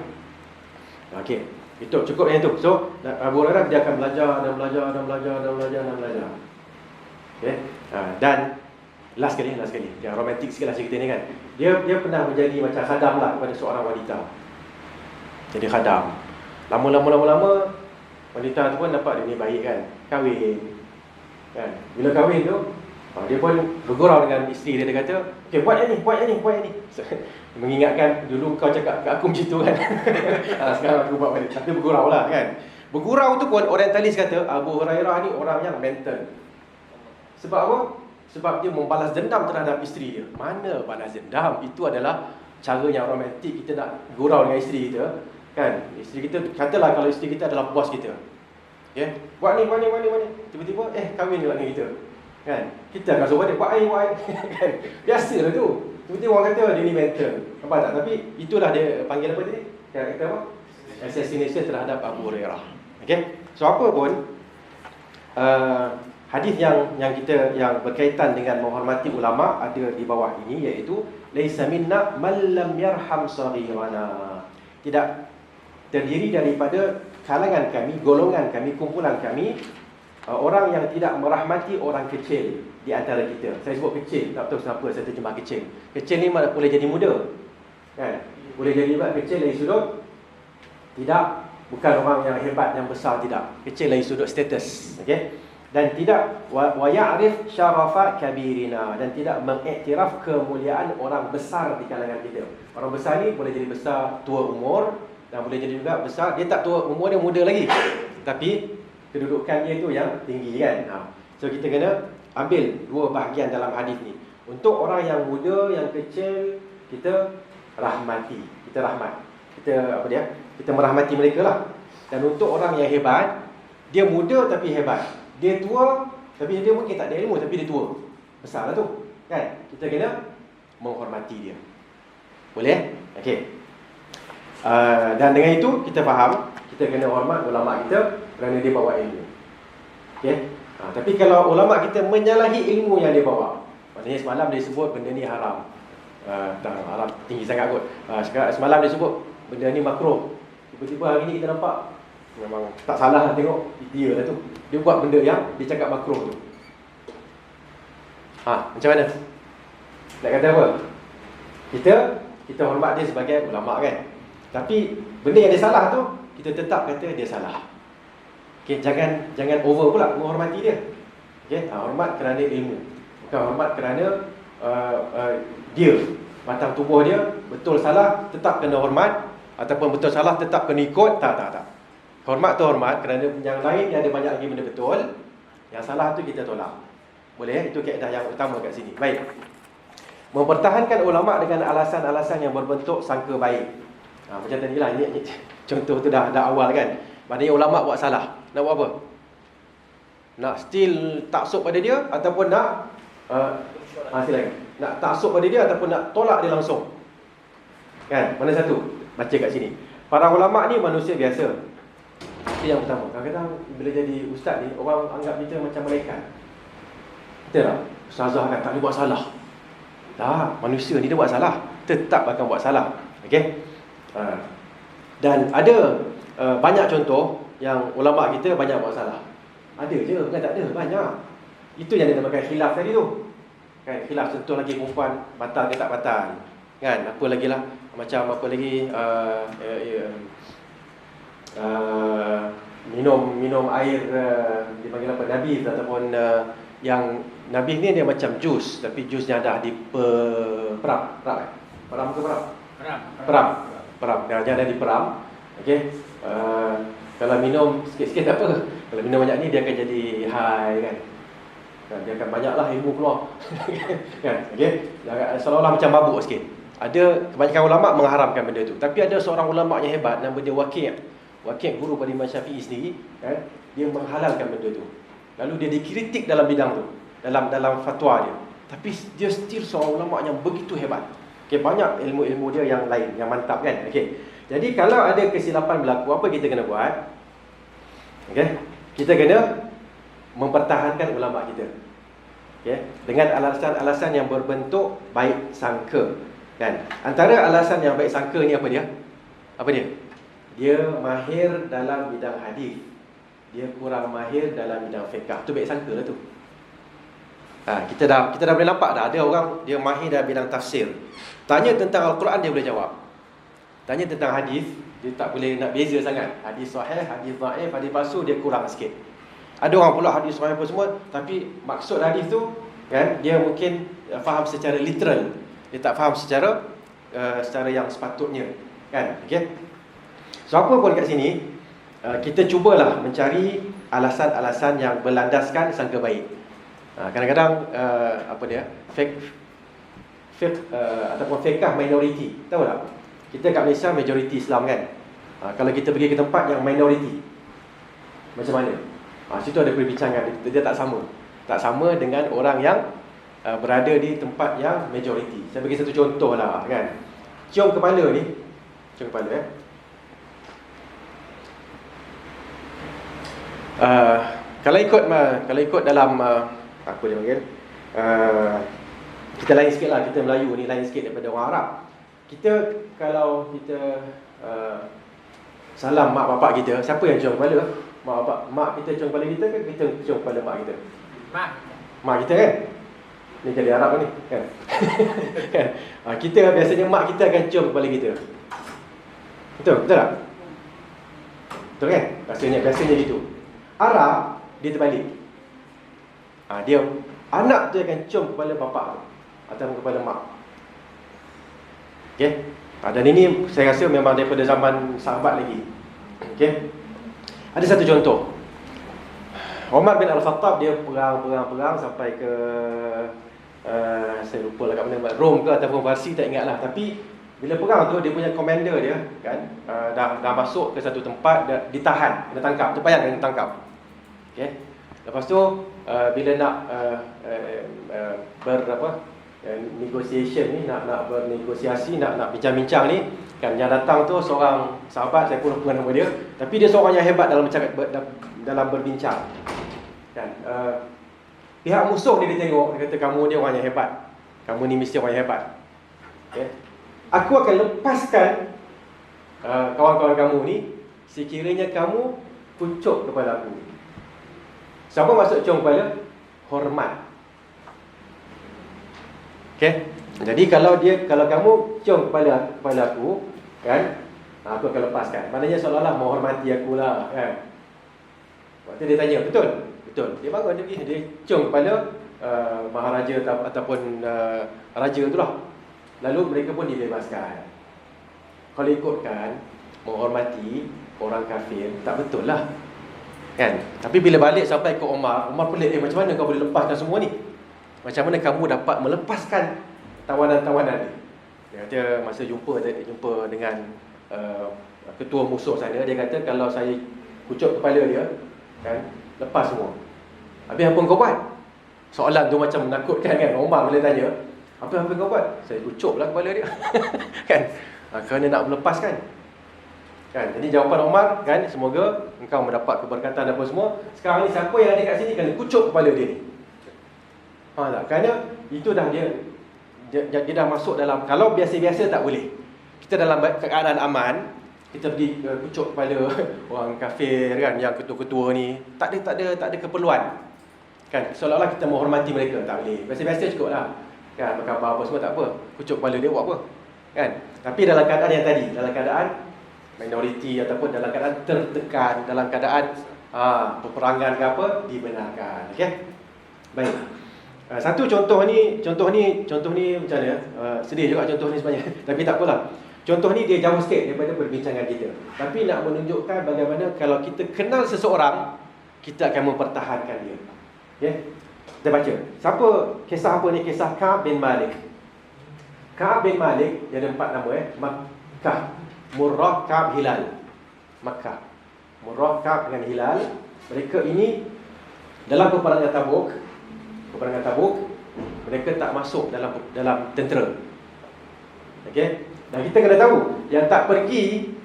Okey. Itu cukup yang itu. So Abu Hurairah dia akan belajar. Okey. Dan last kali yang romantik sikit lah cerita ni kan. Dia pernah menjadi macam khadam lah kepada seorang wanita. Jadi khadam. Lama wanita tu pun nampak dia ni baik kan. Kahwin. Kan. Bila kahwin tu dia pun bergurau dengan isteri dia. Dia kata, okey, buat yang ni. Mengingatkan dulu kau cakap kat aku macam tu kan. Sekarang aku buat balik. Tapi bergurau lah kan. Bergurau tu pun orientalis kata Abu Hurairah ni orang yang mental. Sebab apa? Sebab dia membalas dendam terhadap isteri dia. Mana balas dendam? Itu adalah cara yang romantik kita nak gurau dengan isteri kita kan. Isteri kita, katalah kalau isteri kita adalah bos kita. Okay? Buat ni. Tiba-tiba kahwin juga dengan kita kan. Kita akan suruh dia buat air kan. Biasalah tu. Tiba-tiba orang kata dia ni mental. Nampak tak? Tapi itulah dia panggil apa tadi? Kata apa? Assassination terhadap Abu Hurairah. Okay? So apa pun hadis yang berkaitan dengan menghormati ulama ada di bawah ini, iaitu laisa minna man lam yarham saghirana. Tidak terdiri daripada kalangan kami, golongan kami, kumpulan kami, orang yang tidak merahmati orang kecil di antara kita. Saya sebut kecil, tak tahu kenapa saya terjemah kecil. Kecil ni boleh jadi muda kan? Boleh jadi kecil dari sudut tidak, bukan orang yang hebat, yang besar, tidak. Kecil dari sudut status. Okey. Dan tidak wa ya'rif syarafa kabirina, dan tidak mengiktiraf kemuliaan orang besar di kalangan kita. Orang besar ni boleh jadi besar tua umur, dan boleh jadi juga besar dia tak tua umur, dia muda lagi, tapi kedudukan dia tu yang tinggi kan. So kita kena ambil dua bahagian dalam hadis ni. Untuk orang yang muda, yang kecil, kita rahmati, kita rahmat, kita merahmati mereka lah. Dan untuk orang yang hebat, dia muda tapi hebat, dia tua tapi dia mungkin tak ada ilmu, tapi dia tua, besar lah tu kan. Kita kena menghormati dia. Boleh? Okey. Dan dengan itu kita faham, kita kena hormat ulama kita kerana dia bawa ilmu. Okey. Tapi kalau ulama kita menyalahi ilmu yang dia bawa, maknanya semalam dia sebut benda ni haram. Haram tinggi sangat kot. Semalam dia sebut benda ni makruh. Tiba-tiba hari ni kita nampak memang tak salah tengok dia lah tu. Dia buat benda yang dia cakap makruh tu. Macam mana? Nak kata apa? Kita hormat dia sebagai ulama kan. Tapi benda yang dia salah tu kita tetap kata dia salah. Okey, jangan over pula menghormati dia. Okey, hormat kerana ilmu. Bukan hormat kerana dia batang tubuh dia betul salah tetap kena hormat, ataupun betul salah tetap kena ikut. Tak. Hormat tu hormat kerana yang lain yang ada banyak lagi benda betul, yang salah tu kita tolak. Boleh itu kaedah yang utama kat sini. Baik. Mempertahankan ulama dengan alasan-alasan yang berbentuk sangka baik. Macam tadi lah, ini contoh tu dah awal kan. Maknanya ulama buat salah, nak buat apa? Nak still taksub pada dia, ataupun nak silakan, nak taksub pada dia ataupun nak tolak dia langsung. Kan? Mana satu? Baca kat sini. Para ulama ni manusia biasa. Itu yang pertama. Kadang-kadang bila jadi ustaz ni, orang anggap kita macam malaikat. Betul tak? Ustazah kan tak boleh buat salah. Tak, manusia ni dia buat salah, tetap akan buat salah. Okey? Dan ada banyak contoh yang ulama kita banyak buat salah. Ada je, bukan tak ada, banyak. Itu yang dinamakan khilaf tadi tu. Kan, khilaf sentuh lagi perempuan batal ke tak batal. Kan, apa lagi lah, macam apa lagi minum air dipanggil apa, nabis, ataupun yang nabis ni dia macam jus, tapi jusnya dah diperam. Peram ke peram? Peram. Dia dah diperam. Okey. Kalau minum sikit-sikit tak apa. Kalau minum banyak ni dia akan jadi high kan. Dia akan banyaklah ilmu keluar. Kan? Okey. Seolah-olah macam mabuk sikit. Ada kebanyakan ulama mengharamkan benda tu. Tapi ada seorang ulama yang hebat, nama dia Waqi', guru pada Imam Syafi'i sendiri, kan? Dia menghalalkan benda tu. Lalu dia dikritik dalam bidang tu, dalam fatwa dia. Tapi dia still seorang ulama yang begitu hebat. Okey, banyak ilmu-ilmu dia yang lain, yang mantap kan. Okey. Jadi kalau ada kesilapan berlaku, apa kita kena buat? Okey. Kita kena mempertahankan ulama kita. Okey, dengan alasan-alasan yang berbentuk baik sangka. Kan? Antara alasan yang baik sangka ni apa dia? Dia mahir dalam bidang hadis. Dia kurang mahir dalam bidang fiqh. Tu baik sangka lah tu. Kita dah boleh nampak dah. Ada orang dia mahir dalam bidang tafsir. Tanya tentang Al-Quran dia boleh jawab. Tanya tentang hadis, dia tak boleh nak beza sangat. Hadis sahih, hadis dhaif, hadis palsu dia kurang sikit. Ada orang pula hadis sahih apa semua, tapi maksud hadis tu kan dia mungkin faham secara literal. Dia tak faham secara yang sepatutnya. Kan? Okey. So apa pun kat sini kita cubalah mencari alasan-alasan yang berlandaskan sangka baik. Kadang-kadang ataupun fiqh minoriti. Tahu tak? Kita kat Malaysia majoriti Islam kan. Kalau kita pergi ke tempat yang minoriti, macam mana? Situ ada perbincangan. Dia tak sama. Tak sama dengan orang yang berada di tempat yang majoriti. Saya bagi satu contoh lah kan. Cium kepala ni. Cium kepala Kalau ikut dalam apa dia panggil, kita lain sikit lah. Kita Melayu ni lain sikit daripada orang Arab. Kalau kita salam mak bapak kita, siapa yang cium kepala? Mak bapak. Mak kita cium kepala kita ke kita cium kepala mak kita? Mak kita kan? Ni jadi Arab ni kan? Kan? Kita biasanya mak kita akan cium kepala kita. Betul tak? Betul kan? Biasanya gitu. Arab dia terbalik. Dia anak tu akan cium kepala bapak atau kepala mak. Okey. Dan ini saya rasa memang daripada zaman sahabat lagi. Okey. Ada satu contoh. Umar bin Al-Khattab dia perang sampai ke saya lupa lah kat mana, Rom ke ataupun Parsi tak ingatlah. Tapi bila perang tu dia punya komander dia kan dah masuk ke satu tempat, ditahan, kena tangkap. Terpayang kena tangkap. Okey. Lepas tu bila nak negotiation ni, nak bernegosiasi, nak bincang-bincang ni, Kan yang datang tu seorang sahabat, saya pun lupa nama dia, tapi dia seorang yang hebat dalam dalam berbincang. Kan pihak musuh ni dia tengok, dia kata kamu ni orang yang hebat. Kamu ni mesti orang yang hebat. Okay. Aku akan lepaskan kawan-kawan kamu ni sekiranya kamu kucuk kepada aku. Siapa masuk cium kepala? Hormat. Okay. Jadi kalau kamu cium kepala aku, kan, aku akan lepaskan. Maknanya seolah-olah menghormati aku lah, kan. Waktu dia tanya, betul? Betul. Dia bangun, dia pergi, dia cium kepala maharaja ataupun raja tu lah. Lalu mereka pun dibebaskan. Kalau ikutkan menghormati orang kafir, tak betul lah, kan. Tapi bila balik sampai ke Umar pelik, macam mana kau boleh lepaskan semua ni? Macam mana kamu dapat melepaskan tawanan-tawanan ni? Dia kata masa jumpa dengan ketua musuh sana, dia kata kalau saya kucuk kepala dia, kan, lepas semua. Habis apa kau buat? Soalan tu macam menakutkan, kan. Umar bila tanya, apa kau buat? Saya kucuklah kepala dia. Kan? Kerana nak melepaskan. Kan? Jadi jawapan Umar, kan, semoga engkau mendapat keberkatan dan apa semua. Sekarang ni siapa yang ada kat sini kena kucuk kepala dia ni. Tak? Kerana itu dah dia dah masuk dalam, kalau biasa-biasa tak boleh. Kita dalam keadaan aman, kita pergi kucuk kepala orang kafir, kan, yang ketua-ketua ni, tak ada keperluan. Kan, seolah-olah kita menghormati mereka, tak boleh. Biasa-biasa cukup lah. Kan, berkhabar apa semua tak apa. Kucuk kepala dia buat apa? Kan? Tapi dalam keadaan yang tadi, dalam keadaan minoriti ataupun dalam keadaan tertekan, dalam keadaan peperangan ke apa, dibenarkan. Okey? Baik. Satu contoh ni macam mana? Sedih juga contoh ni sebenarnya. Tapi tak apalah. Contoh ni dia jauh sikit daripada perbincangan kita. Tapi nak menunjukkan bagaimana kalau kita kenal seseorang, kita akan mempertahankan dia. Okey? Kita baca. Kisah apa ni? Kisah Ka'ab bin Malik. Ka'ab bin Malik, dia ada 4 nama, Makkah, Murrah, Ka'ab, Hilal. Makkah, Murrah, Ka'ab dengan Hilal. Mereka ini dalam peperangan Tabuk, mereka tak masuk dalam tentera. Okey? Dan kita kena tahu, yang tak pergi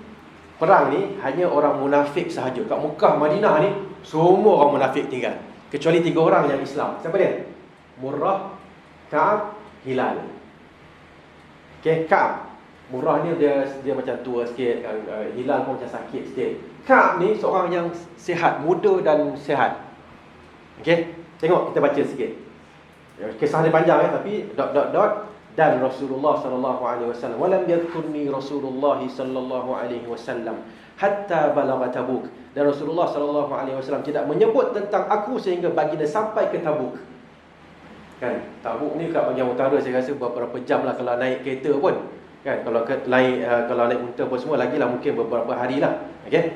perang ni hanya orang munafik sahaja. Kat Mekah, Madinah ni semua orang munafik tinggal, kecuali 3 orang yang Islam. Siapa dia? Murrah, Ka'ab, Hilal. Okey, Ka'ab, Murrah ni dia macam tua sikit, kan. Hilal pun macam sakit sikit. Ka'ab ni seorang yang sihat, muda dan sihat. Okey, tengok, kita baca sikit. Kisah dia panjang, tapi ... Dan Rasulullah sallallahu alaihi wasallam, walam yadhkurni Rasulullah sallallahu alaihi wasallam hatta balagha Tabuk. Dan Rasulullah sallallahu alaihi wasallam tidak menyebut tentang aku sehingga baginda sampai ke Tabuk. Kan, Tabuk ni kat bahagian utara, saya rasa beberapa jam lah kalau naik kereta pun. Kan, kalau naik unta pun semua lagilah mungkin beberapa hari lah. Okey.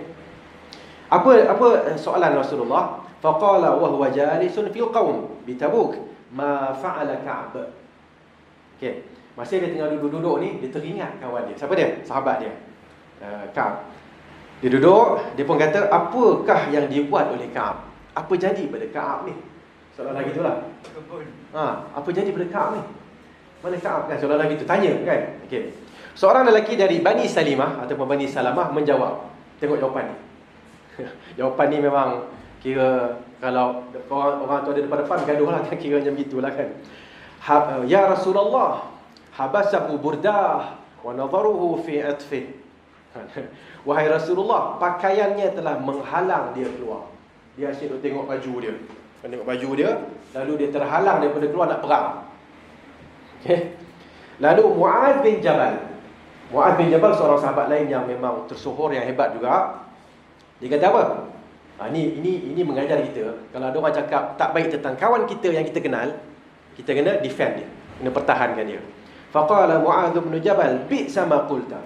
Apa soalan Rasulullah? Faqala wa huwa jalisun fil qaum bi Tabuk, ma fa'ala Ka'ab. Okey, masa dia tengah duduk-duduk ni, dia teringat kawan dia. Siapa dia? Sahabat dia, Ka'ab. Dia duduk, dia pun kata, apakah yang dibuat oleh Ka'ab? Apa jadi pada Ka'ab ni? Seolah-olah gitulah. Apa jadi pada Ka'ab ni? Mana Ka'ab, kan? Seolah-olah gitu, tanya, kan? Okey. Seorang lelaki dari Bani Salimah ataupun Bani Salamah menjawab. Tengok jawapan ni. Jawapan ni memang kira kalau orang tu ada depan-depan gaduh lah, kan, kiranya begitulah, kan. Ya Rasulullah, habasahu burdah wa nadharuhu fi atfih. Wahai Rasulullah, pakaiannya telah menghalang dia keluar. Dia asyik tengok baju dia. Tengok baju dia, lalu dia terhalang daripada keluar nak perang. Okay. Lalu Mu'adz bin Jabal seorang sahabat lain yang memang tersohor, yang hebat juga. Dia kata apa? Ini mengajar kita, kalau ada orang cakap tak baik tentang kawan kita yang kita kenal, kita kena defend dia, kena pertahankan dia. Faqala Mu'adz bin Jabal, bi'sa ma qulta.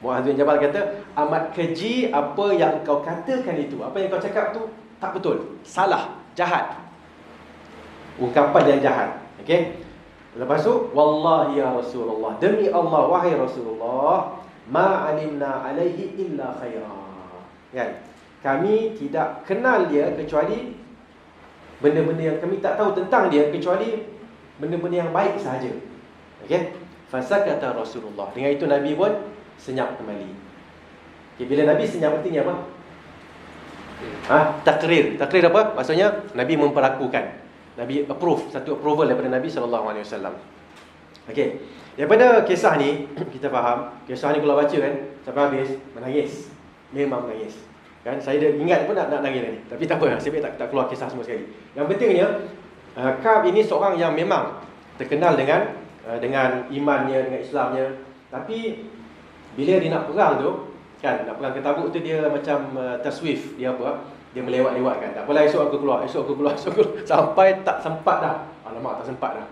Mu'adz bin Jabal kata, amat keji apa yang kau katakan itu. Apa yang kau cakap tu tak betul, salah, jahat. Ungkapan yang jahat. Okey. Lepas tu, wallahi ya Rasulullah, demi Allah wahai Rasulullah, ma alimna alaihi illa khaira. Kan? Kami tidak kenal dia kecuali benda-benda yang kami tak tahu tentang dia kecuali benda-benda yang baik sahaja. Okey. Fasakata Rasulullah. Dengan itu Nabi pun senyap kembali. Okay, bila Nabi senyap artinya apa? Takrir. Takrir apa? Maksudnya Nabi memperakukan. Nabi approve, satu approval daripada Nabi SAW. Okey. Daripada kisah ni kita faham, kisah ni kalau baca kan sampai habis menangis. Memang menangis. Kan saya dah ingat pun nak nangis ni. Tapi tak apa, saya tak keluar kisah semua sekali. Yang pentingnya Ka'ab ini seorang yang memang terkenal dengan imannya, dengan Islamnya. Tapi bila dia nak perang tu, kan, nak perang ke Tabuk tu dia macam taswif, dia apa? Dia melewat-lewatkan. Tak apalah, esok aku keluar. Sampai tak sempat dah. Alamak, tak sempat dah.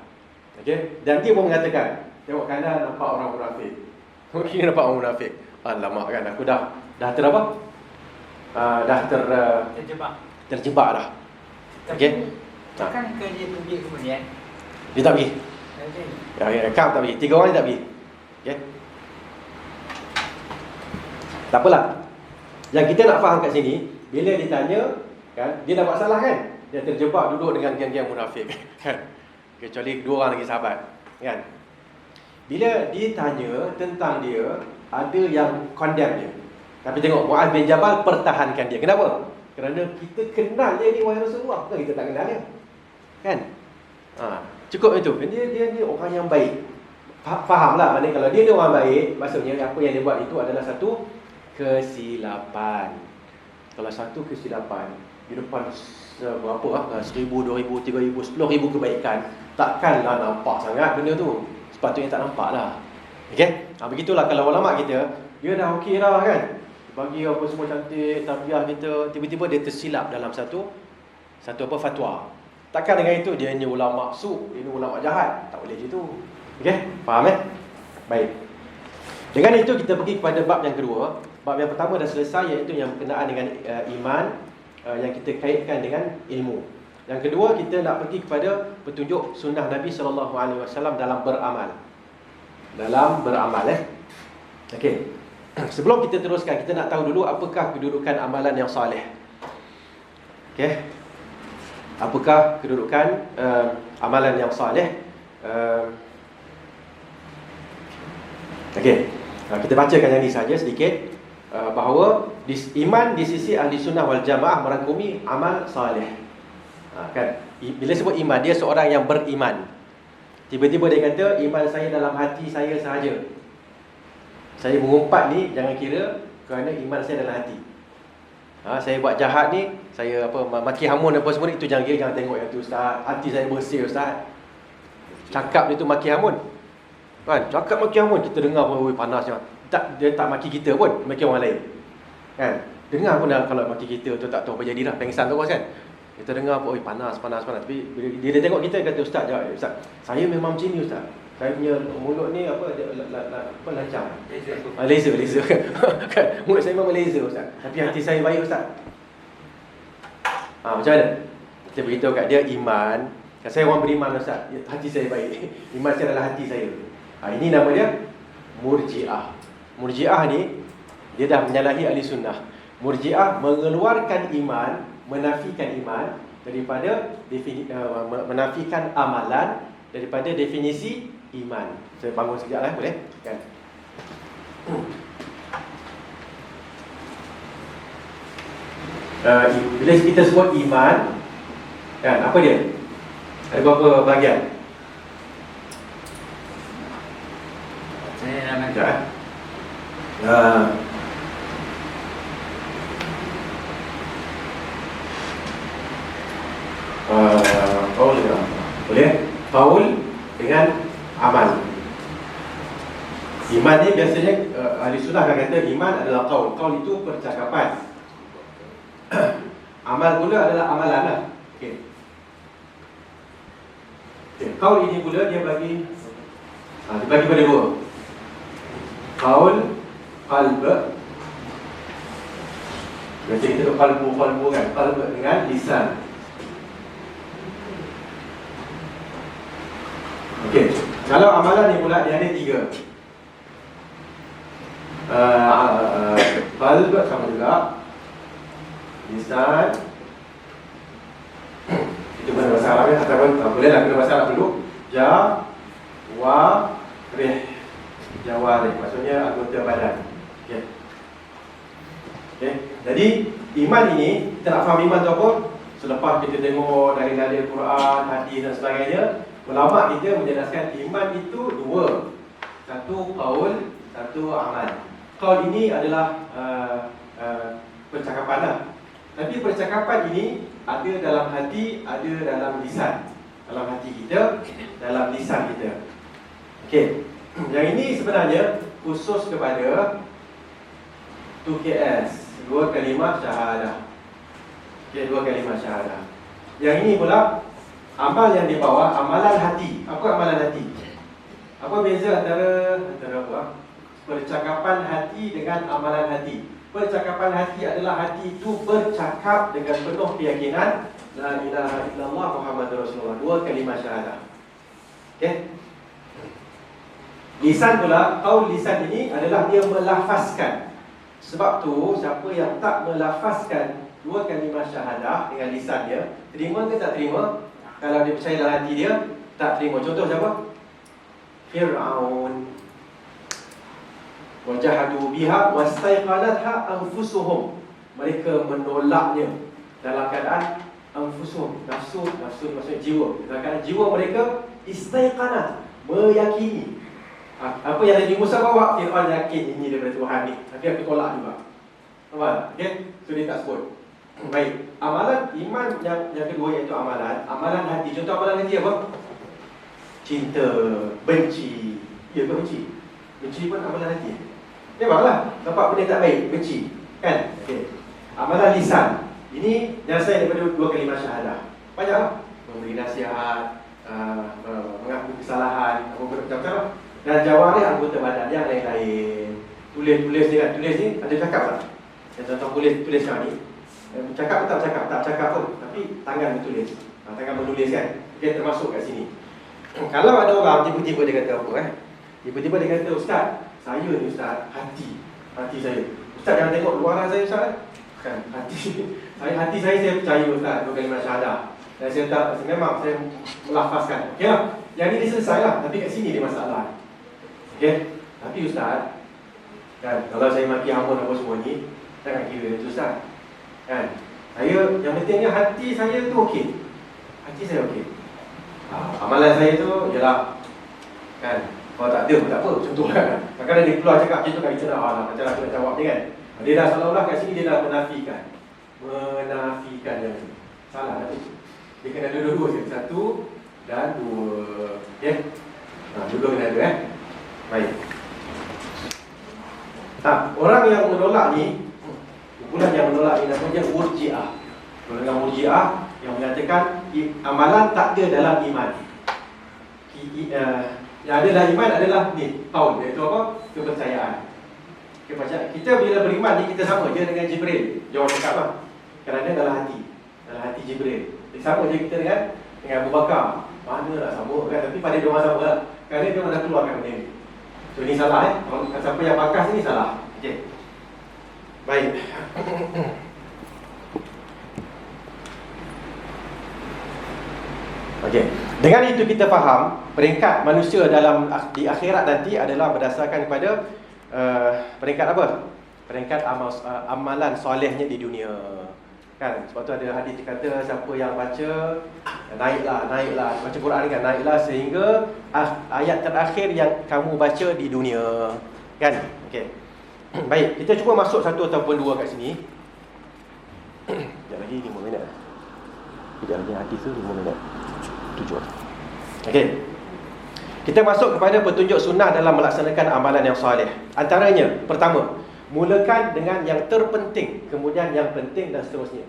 Okey, dan dia pun mengatakan, tengok kanan nampak orang munafik. Kiri nampak orang munafik. Alamak kan, aku dah terjebak dah. Okey. Kan ke dia pergi kemudian? Dia tak pergi. Ka'ab tak pergi. 3 orang dia tak pergi. Okey. Tak apalah. Yang kita nak faham kat sini, bila ditanya, kan, dia dapat salah kan? Dia terjebak duduk dengan geng-geng munafik. Kan? Kecuali 2 orang lagi sahabat, kan? Bila ditanya tentang dia, ada yang condemn dia. Tapi tengok, Mu'adz bin Jabal pertahankan dia. Kenapa? Kerana kita kenal dia ni, wahai Rasulullah. Bukan kita tak kenal dia. Kan? Cukup itu. Dia orang yang baik. Fahamlah, maknanya kalau dia ni orang baik, maksudnya apa yang dia buat itu adalah satu kesilapan. Kalau satu kesilapan di depan berapa 1,000, 2,000, 3,000, 10,000 kebaikan, takkanlah nampak sangat benda tu. Sepatutnya tak nampak lah. Okey? Begitulah kalau ulama kita, dia dah okey dah kan, bagi apa semua cantik, tabiah kita, tiba-tiba dia tersilap dalam satu fatwa. Takkan dengan itu dia ni ulama su, dia ni ulama jahat. Tak boleh gitu. Okey? Faham Baik. Dengan itu kita pergi kepada bab yang kedua. Bab yang pertama dah selesai, iaitu yang berkenaan dengan iman, yang kita kaitkan dengan ilmu. Yang kedua, kita nak pergi kepada petunjuk sunnah Nabi SAW dalam beramal. Okey. Sebelum kita teruskan, kita nak tahu dulu apakah kedudukan amalan yang soleh. Okey. Apakah kedudukan amalan yang soleh? Okey. Kita bacakan yang ini saja sedikit. Bahawa iman di sisi ahli sunnah wal jamaah merangkumi amal soleh. Kan? Bila sebut iman, dia seorang yang beriman. Tiba-tiba dia kata, iman saya dalam hati saya sahaja. Saya mengumpat ni, jangan kira kerana iman saya dalam hati. Saya buat jahat ni, saya maki hamun apa semua ni, itu jangan kira, jangan tengok yang tu ustaz. Hati saya bersih ustaz. Cakap dia tu maki hamun. Kan? Cakap maki hamun, kita dengar pun panasnya. Dia tak maki kita pun, maki orang lain. Kan? Dengar pun dah, kalau maki kita tu tak tahu apa jadi dah, pengsan tu kan. Kita dengar pun, panas. Tapi bila dia tengok kita, kata ustaz, saya memang macam ni ustaz. Saya punya mulut ni lancang. Laser kan. Mulut saya memang laser ustaz. Tapi hati saya baik ustaz. Macam mana? Kita beritahu kat dia iman. Saya orang beriman ustaz, hati saya baik. Iman saya adalah hati saya. Ini nama dia Murji'ah. Murji'ah ni dia dah menyalahi ahli sunnah. Murji'ah mengeluarkan iman, menafikan iman daripada menafikan amalan daripada definisi iman. Saya bangun sekejap lah, boleh? Kan? Bila kita sebut iman, kan, apa dia? Ada berapa bahagian? Saya nak Sekejap boleh? Qaul dengan amal. Iman ni biasanya ahli sunnah akan kata iman adalah qaul. Qaul itu percakapan. Amal pula adalah amalan lah. Okey. Qaul ini pula dia bagi pada dua. Qaul, qalb. Biasa kita tu qalbu kan. Qalb dengan lisan. Okey. Kalau amalan ni pula dia ada 3. Qalb sama juga. Lisan. Itu bahasa Arab ataupun boleh lah kena bahasa Arab dulu. Ja, wa, Lebih jawari, maksudnya anggota badan. Okey. Okey. Jadi iman ini, kita nak faham iman tu apa? Selepas kita tengok dari dalil Quran, hadis dan sebagainya, ulama kita menjelaskan iman itu dua. Satu qaul, satu amal. Qaul ini adalah percakapan lah. Tapi percakapan ini ada dalam hati, ada dalam lisan. Dalam hati kita, dalam lisan kita. Okey. Yang ini sebenarnya khusus kepada 2KS, dua kalimah syahadah. Okey, dua kalimah syahadah. Yang ini pula amal yang dibawa, amalan hati. Apa amalan hati? Apa beza antara apa? Percakapan hati dengan amalan hati. Percakapan hati adalah hati itu bercakap dengan penuh keyakinan la ilaha illallah Muhammadur Rasulullah, dua kalimah syahadah. Okey. Lisan pula, qaul lisan ini adalah dia melafazkan. Sebab tu siapa yang tak melafazkan dua kalimah syahadah dengan lisan dia, terima ke tak terima? Kalau dia percaya dalam hati dia, tak terima. Contoh siapa? Fir'aun. Wajahadu biha wastaiqanatha anfusuhum. Mereka menolaknya dalam keadaan anfusuhum, nafsu maksudnya jiwa. Dalam keadaan jiwa mereka istaiqanat, meyakini. Apa yang Nabi Musa bawa, Fir'aun yakin ini daripada Tuhan ni, tapi aku tolak juga. Faham? Okey? So dia tak sebut. Baik, amalan iman yang kedua iaitu amalan hati. Contoh amalan hati apa? Cinta, benci. Ya ke benci? Benci pun amalan hati. Memanglah, nampak benda tak baik, benci. Kan? Okey. Amalan lisan. Ini nyasai daripada dua kalimah syahadah. Banyaklah. Memberi nasihat, mengaku kesalahan, macam-macam lah. Dan jawarih anggota badan yang lain-lain. Tulis ni kan, tulis ni ada cakap tak? Yang contoh tulis sekarang ni, cakap tak cakap, tak cakap pun, tapi tangan bertulis, tangan menulis kan. Dia termasuk kat sini. Kalau ada orang tiba-tiba dia kata apa tiba-tiba dia kata, Ustaz, saya ni Ustaz, hati saya. Ustaz jangan tengok luaran saya Ustaz. Kan, hati saya percaya Ustaz, dua kalimah syahadah. Dan saya tak, memang saya melafazkan. Okey lah, yang ini selesai lah, tapi kat sini dia masalah. Okey, tapi Ustaz, kan, kalau saya maki hamun apa semua ni, jangan kira itu Ustaz. Kan, saya, yang pentingnya hati saya tu okey. Hati saya okey. Amalan saya tu ialah, kan, kalau tak ada pun tak apa, contohlah kan. Kadang-kadang dia keluar cakap macam tu kan, kita nak macam nak jawab ni kan. Dia dah seolah-olah kat sini dia dah menafikan yang ni. Salah tadi. Dia kena ada dua-dua je, satu dan dua. Okey. Dua-dua kena ada Baik. Orang yang menolak ni, kumpulan yang menolak ni namanya Murji'ah. Golongan Murji'ah yang mengatakan amalan tak ada dalam iman. Yang ada dalam iman adalah ni, qaul, iaitu apa? Kepercayaan. Kita bila beriman ni kita sama je dengan Jibril. Jawab cakap lah. Kerana dalam hati Jibril. Sama je kita dengan Abu Bakar. Mana nak sama kan? Tapi pada dia orang sama lah. Kerana dia orang dah keluarkan benda ni. So ni salah siapa yang bakas ni salah. Okey. Baik. Okey. Dengan itu kita faham peringkat manusia di akhirat nanti adalah berdasarkan kepada peringkat apa? Peringkat amalan solehnya di dunia. Kan? Sebab tu ada hadis kata siapa yang baca naiklah baca Quran kan, naiklah sehingga ayat terakhir yang kamu baca di dunia. Kan? Okey. Baik, kita cuba masuk satu ataupun dua kat sini. Sekejap lagi 5 minit. Sekejap lagi hadis tu 5 minit. 7. Okey. Kita masuk kepada petunjuk sunnah dalam melaksanakan amalan yang soleh. Antaranya, pertama, mulakan dengan yang terpenting, kemudian yang penting dan seterusnya.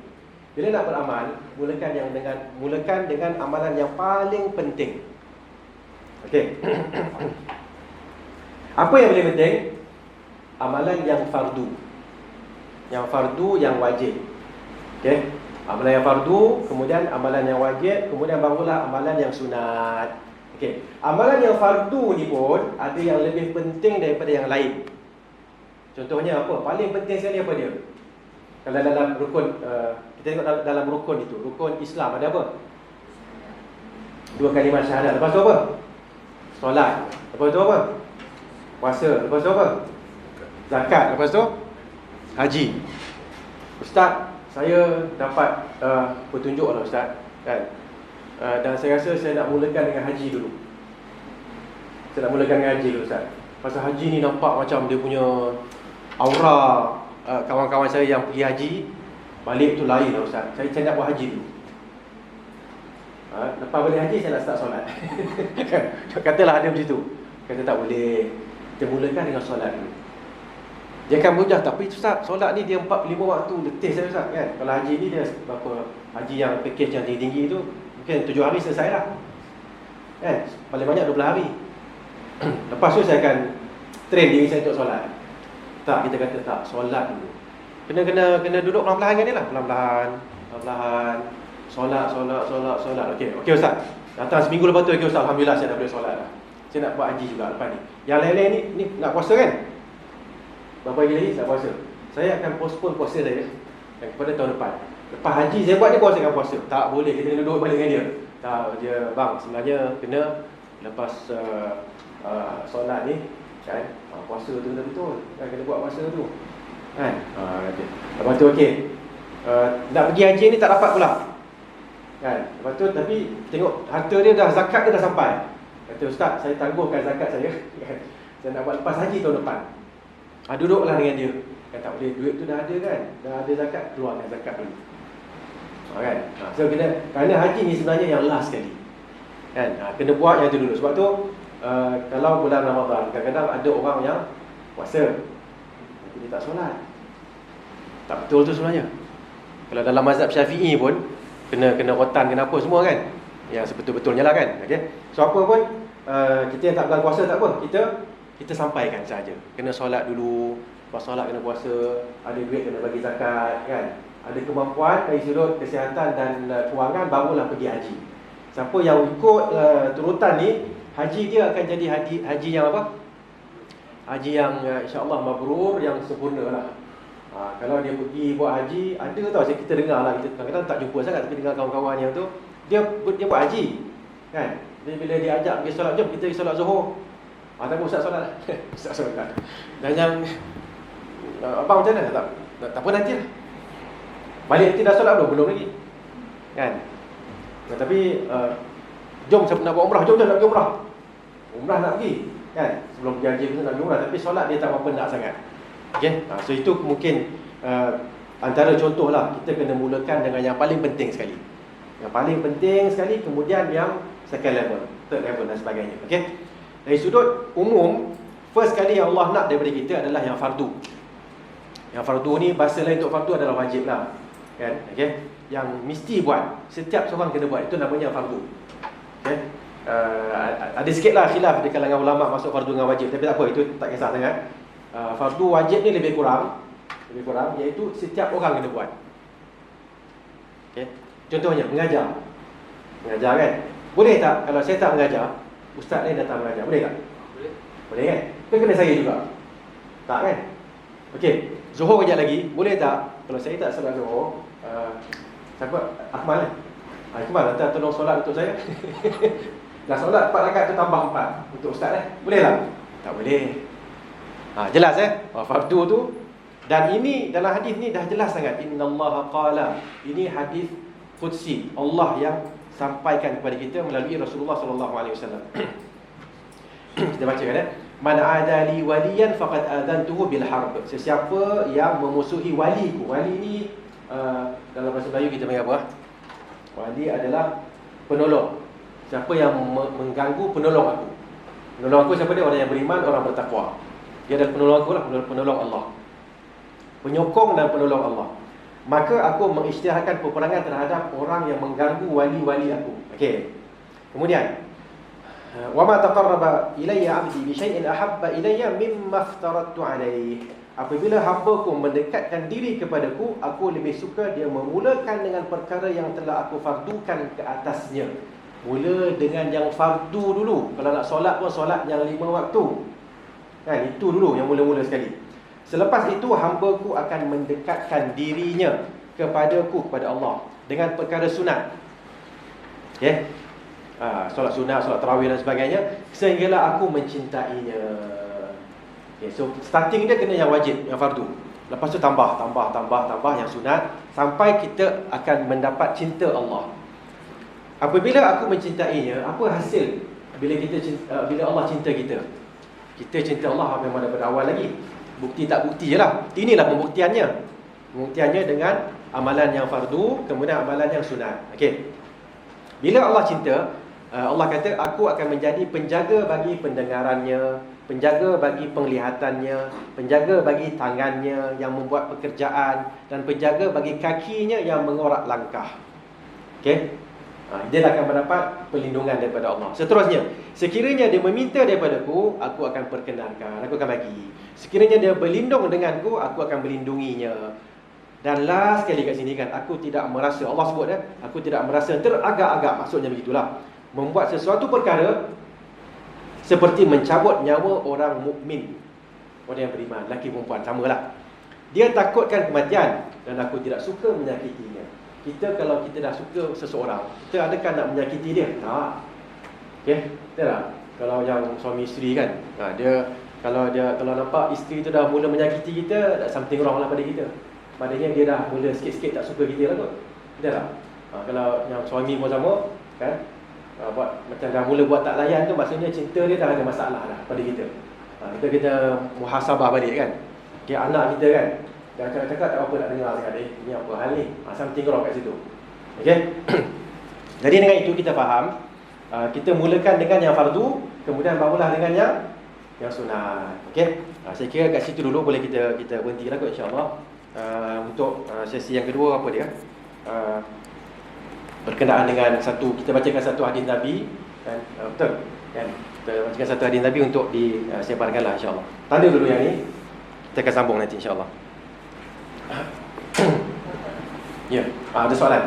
Bila nak beramal, mulakan dengan amalan yang paling penting. Okey. Apa yang paling penting? Amalan yang fardu. Yang fardu, yang wajib. Okey. Amalan yang fardu, kemudian amalan yang wajib, kemudian barulah amalan yang sunat. Okey. Amalan yang fardu ni pun ada yang lebih penting daripada yang lain. Contohnya apa? Paling penting sekali apa dia? Kalau dalam rukun, kita tengok dalam rukun itu, rukun Islam ada apa? Dua kalimah syahadat. Lepas tu apa? solat. Lepas tu apa? Puasa. Lepas tu apa? Zakat. Lepas tu haji. Ustaz, saya dapat petunjuk lah Ustaz, kan? Dan saya rasa saya nak mulakan dengan haji dulu. Saya nak mulakan dengan haji dulu Ustaz. Pasal haji ni nampak macam dia punya aura. Kawan-kawan saya yang pergi haji, balik tu lain lah Ustaz. Saya nak buat haji dulu. Lepas balik haji saya nak start solat. Katalah ada macam tu. Kata tak boleh, kita mulakan dengan solat dulu. Dia akan mudah, tapi Ustaz, solat ni dia 4-5 waktu, letih saya Ustaz, kan? Kalau haji ni dia berapa, haji yang package yang tinggi-tinggi tu mungkin 7 hari selesai lah, kan? Paling banyak 12 hari. Lepas tu saya akan train diri saya untuk solat. Tak, kita kata tak, solat dulu. Kena duduk pelan-pelan dengan dia lah. Pelan-pelan Solat. Okey Ustaz, datang seminggu lepas tu, okey Ustaz, Alhamdulillah saya dah boleh solat dah. Saya nak buat haji juga lepas ni. Yang lain-lain ni nak puasa kan? Berapa hari lagi saya puasa? Saya akan postpone puasa saya kepada tahun depan. Lepas haji saya buat ni, baru saya akan puasa. Tak boleh, kita kena duduk balik dengan dia. Tak, dia bang, sebenarnya kena lepas solat ni, kan? Puasa tu betul-betul, kan? Kena buat puasa tu, kan? Okay. Lepas tu okey, nak pergi haji ni tak dapat pula, kan? Lepas tu tapi tengok harta dia dah, zakat dia dah sampai. Kata Ustaz, saya tangguhkan zakat saya, kan? Saya nak buat lepas haji tahun depan. Duduklah dengan dia. Kan tak boleh, duit tu dah ada kan? Dah ada zakat, keluarkan zakat dulu. Kan? So kerana haji ni sebenarnya yang last sekali, kan? Kena buat yang tu dulu. Sebab tu kalau bulan Ramadan, kadang-kadang ada orang yang puasa tapi dia tak solat. Tak betul tu sebenarnya. Kalau dalam mazhab Syafi'i pun kena rotan, kena apa semua kan? Yang sebetul-betulnya lah kan? Okay? So apa pun kita yang tak bulan puasa tak apa, kita sampaikan saja. Kena solat dulu, lepas solat kena puasa, ada duit kena bagi zakat, kan? Ada kemampuan dari sudut kesihatan dan kewangan, barulah pergi haji. Siapa yang ikut turutan ni, haji dia akan jadi haji yang apa? Haji yang insya-Allah mabrur, yang sempurna lah. Kalau dia pergi buat haji, ada tau kita dengar lah, kita kadang-kadang tak jumpa sangat, tapi dengar kawan-kawan yang tu, dia buat haji, kan? Bila dia ajak pergi solat, jom kita pergi solat Zuhur. Tak apa Ustaz solat lah. Ustaz solat. Dan yang abang macam mana? Tak apa, nanti lah. Balik nanti dah solat belum lagi, kan? Tapi jom siapa nak buat umrah, jom nak pergi umrah. Umrah nak pergi, kan? Sebelum pergi haji pun nak pergi umrah, tapi solat dia tak apa nak sangat. Okay? So itu mungkin antara contoh lah. Kita kena mulakan dengan yang paling penting sekali. Yang paling penting sekali, kemudian yang second level, third level dan sebagainya. Okay? Dari sudut umum, first kali yang Allah nak daripada kita adalah yang fardu. Yang fardu ni, bahasa lain untuk fardu adalah wajib lah, kan? Okay? Yang mesti buat, setiap seorang kena buat, itu namanya fardu. Okay? Ada sikit lah khilaf di kalangan ulama' masuk fardu dengan wajib, tapi tak apa, itu tak kisah sangat. Fardu wajib ni lebih kurang, iaitu setiap orang kena buat. Okay? Contohnya, mengajar kan? Boleh tak kalau saya tak mengajar, ustaz lain datang mengajar, boleh tak? Boleh kan? Kan kena saya juga, tak kan? Okey, Zuhur kejap lagi, boleh tak kalau saya tak solat Zuhur, siapa? Akmal kan? Akmal datang tolong solat untuk saya. Dah solat 4 rakaat tu tambah 4 untuk ustaz boleh tak? Tak boleh. Jelas fardu tu. Dan ini dalam hadis ni dah jelas sangat, innallaha qala. Ini hadis qudsi, Allah yang sampaikan kepada kita melalui Rasulullah sallallahu alaihi wasallam. Kita baca kan? Man adali waliyan faqad adantuhu bil harb. Sesiapa yang memusuhi waliku. Wali ni dalam bahasa Melayu kita panggil apa? Wali adalah penolong. Siapa yang mengganggu penolong aku. Penolong aku siapa dia? Orang yang beriman, orang bertakwa. Dia adalah penolong aku lah, penolong Allah. Penyokong dan penolong Allah. Maka aku mengisytiharkan peperangan terhadap orang yang mengganggu wali-wali aku. Okey. Kemudian, wa ma taqarraba ilayya 'abdi bi syai'in ahabba ilayya mimma aftaradtu 'alayhi. Apabila hamba-Ku mendekatkan diri kepadaku, aku lebih suka dia memulakan dengan perkara yang telah aku fardukan ke atasnya. Mula dengan yang fardu dulu. Kalau nak solat pun solat yang 5 waktu. Kan, itu dulu yang mula-mula sekali. Selepas itu hamba-Ku akan mendekatkan dirinya kepada Allah dengan perkara sunat. Okay? solat sunat, solat tarawih dan sebagainya, sehinggalah aku mencintainya. Okay, so starting dia kena yang wajib, yang fardu. Lepas tu tambah yang sunat, sampai kita akan mendapat cinta Allah. Apabila aku mencintainya, apa hasil bila bila Allah cinta kita? Kita cinta Allah memang daripada awal lagi. Bukti tak bukti je lah. Inilah pembuktiannya. Pembuktiannya dengan amalan yang fardu, kemudian amalan yang sunat. Okey. Bila Allah cinta, Allah kata, aku akan menjadi penjaga bagi pendengarannya, penjaga bagi penglihatannya, penjaga bagi tangannya yang membuat pekerjaan, dan penjaga bagi kakinya yang mengorak langkah. Okey. Dia akan mendapat perlindungan daripada Allah. Seterusnya, sekiranya dia meminta daripadaku, aku akan perkenankan, aku akan bagi. Sekiranya dia berlindung denganku, aku akan melindunginya. Dan last sekali kat sini kan, aku tidak merasa, Allah sebut aku tidak merasa teragak-agak, maksudnya begitulah, membuat sesuatu perkara seperti mencabut nyawa orang mukmin, orang yang beriman, lelaki perempuan samalah. Dia takutkan kematian dan aku tidak suka menyakitinya. Kita kalau kita dah suka seseorang, kita adakah nak menyakiti dia? Tak. Okey, betul tak? Kalau yang suami isteri kan, kalau nampak isteri tu dah mula menyakiti kita, dah something wrong lah pada kita. Padanya dia dah mula sikit-sikit tak suka kita lah kot. Betul tak? Kalau yang suami pun sama kan, buat macam dah mula buat tak layan tu, maksudnya cinta dia dah ada masalah dah pada kita. Kita kena muhasabah balik kan. Okay, anak kita kan, dah cakap tak apa nak dengar sangat, ni apa hal ni? Something wrong kat situ. Okey. Jadi dengan itu kita faham, kita mulakan dengan yang fardu, kemudian barulah dengan yang sunat. Okey. Saya kira kat situ dulu boleh kita berhentilah kot insya-Allah. Untuk sesi yang kedua apa dia? Berkenaan dengan kita bacakan satu hadis Nabi kan, betul kan? Kita bacakan satu hadis Nabi untuk disebarkanlah insya-Allah. Tanda dulu yang ni. Kita akan sambung nanti insya-Allah. Ya, ada soalan?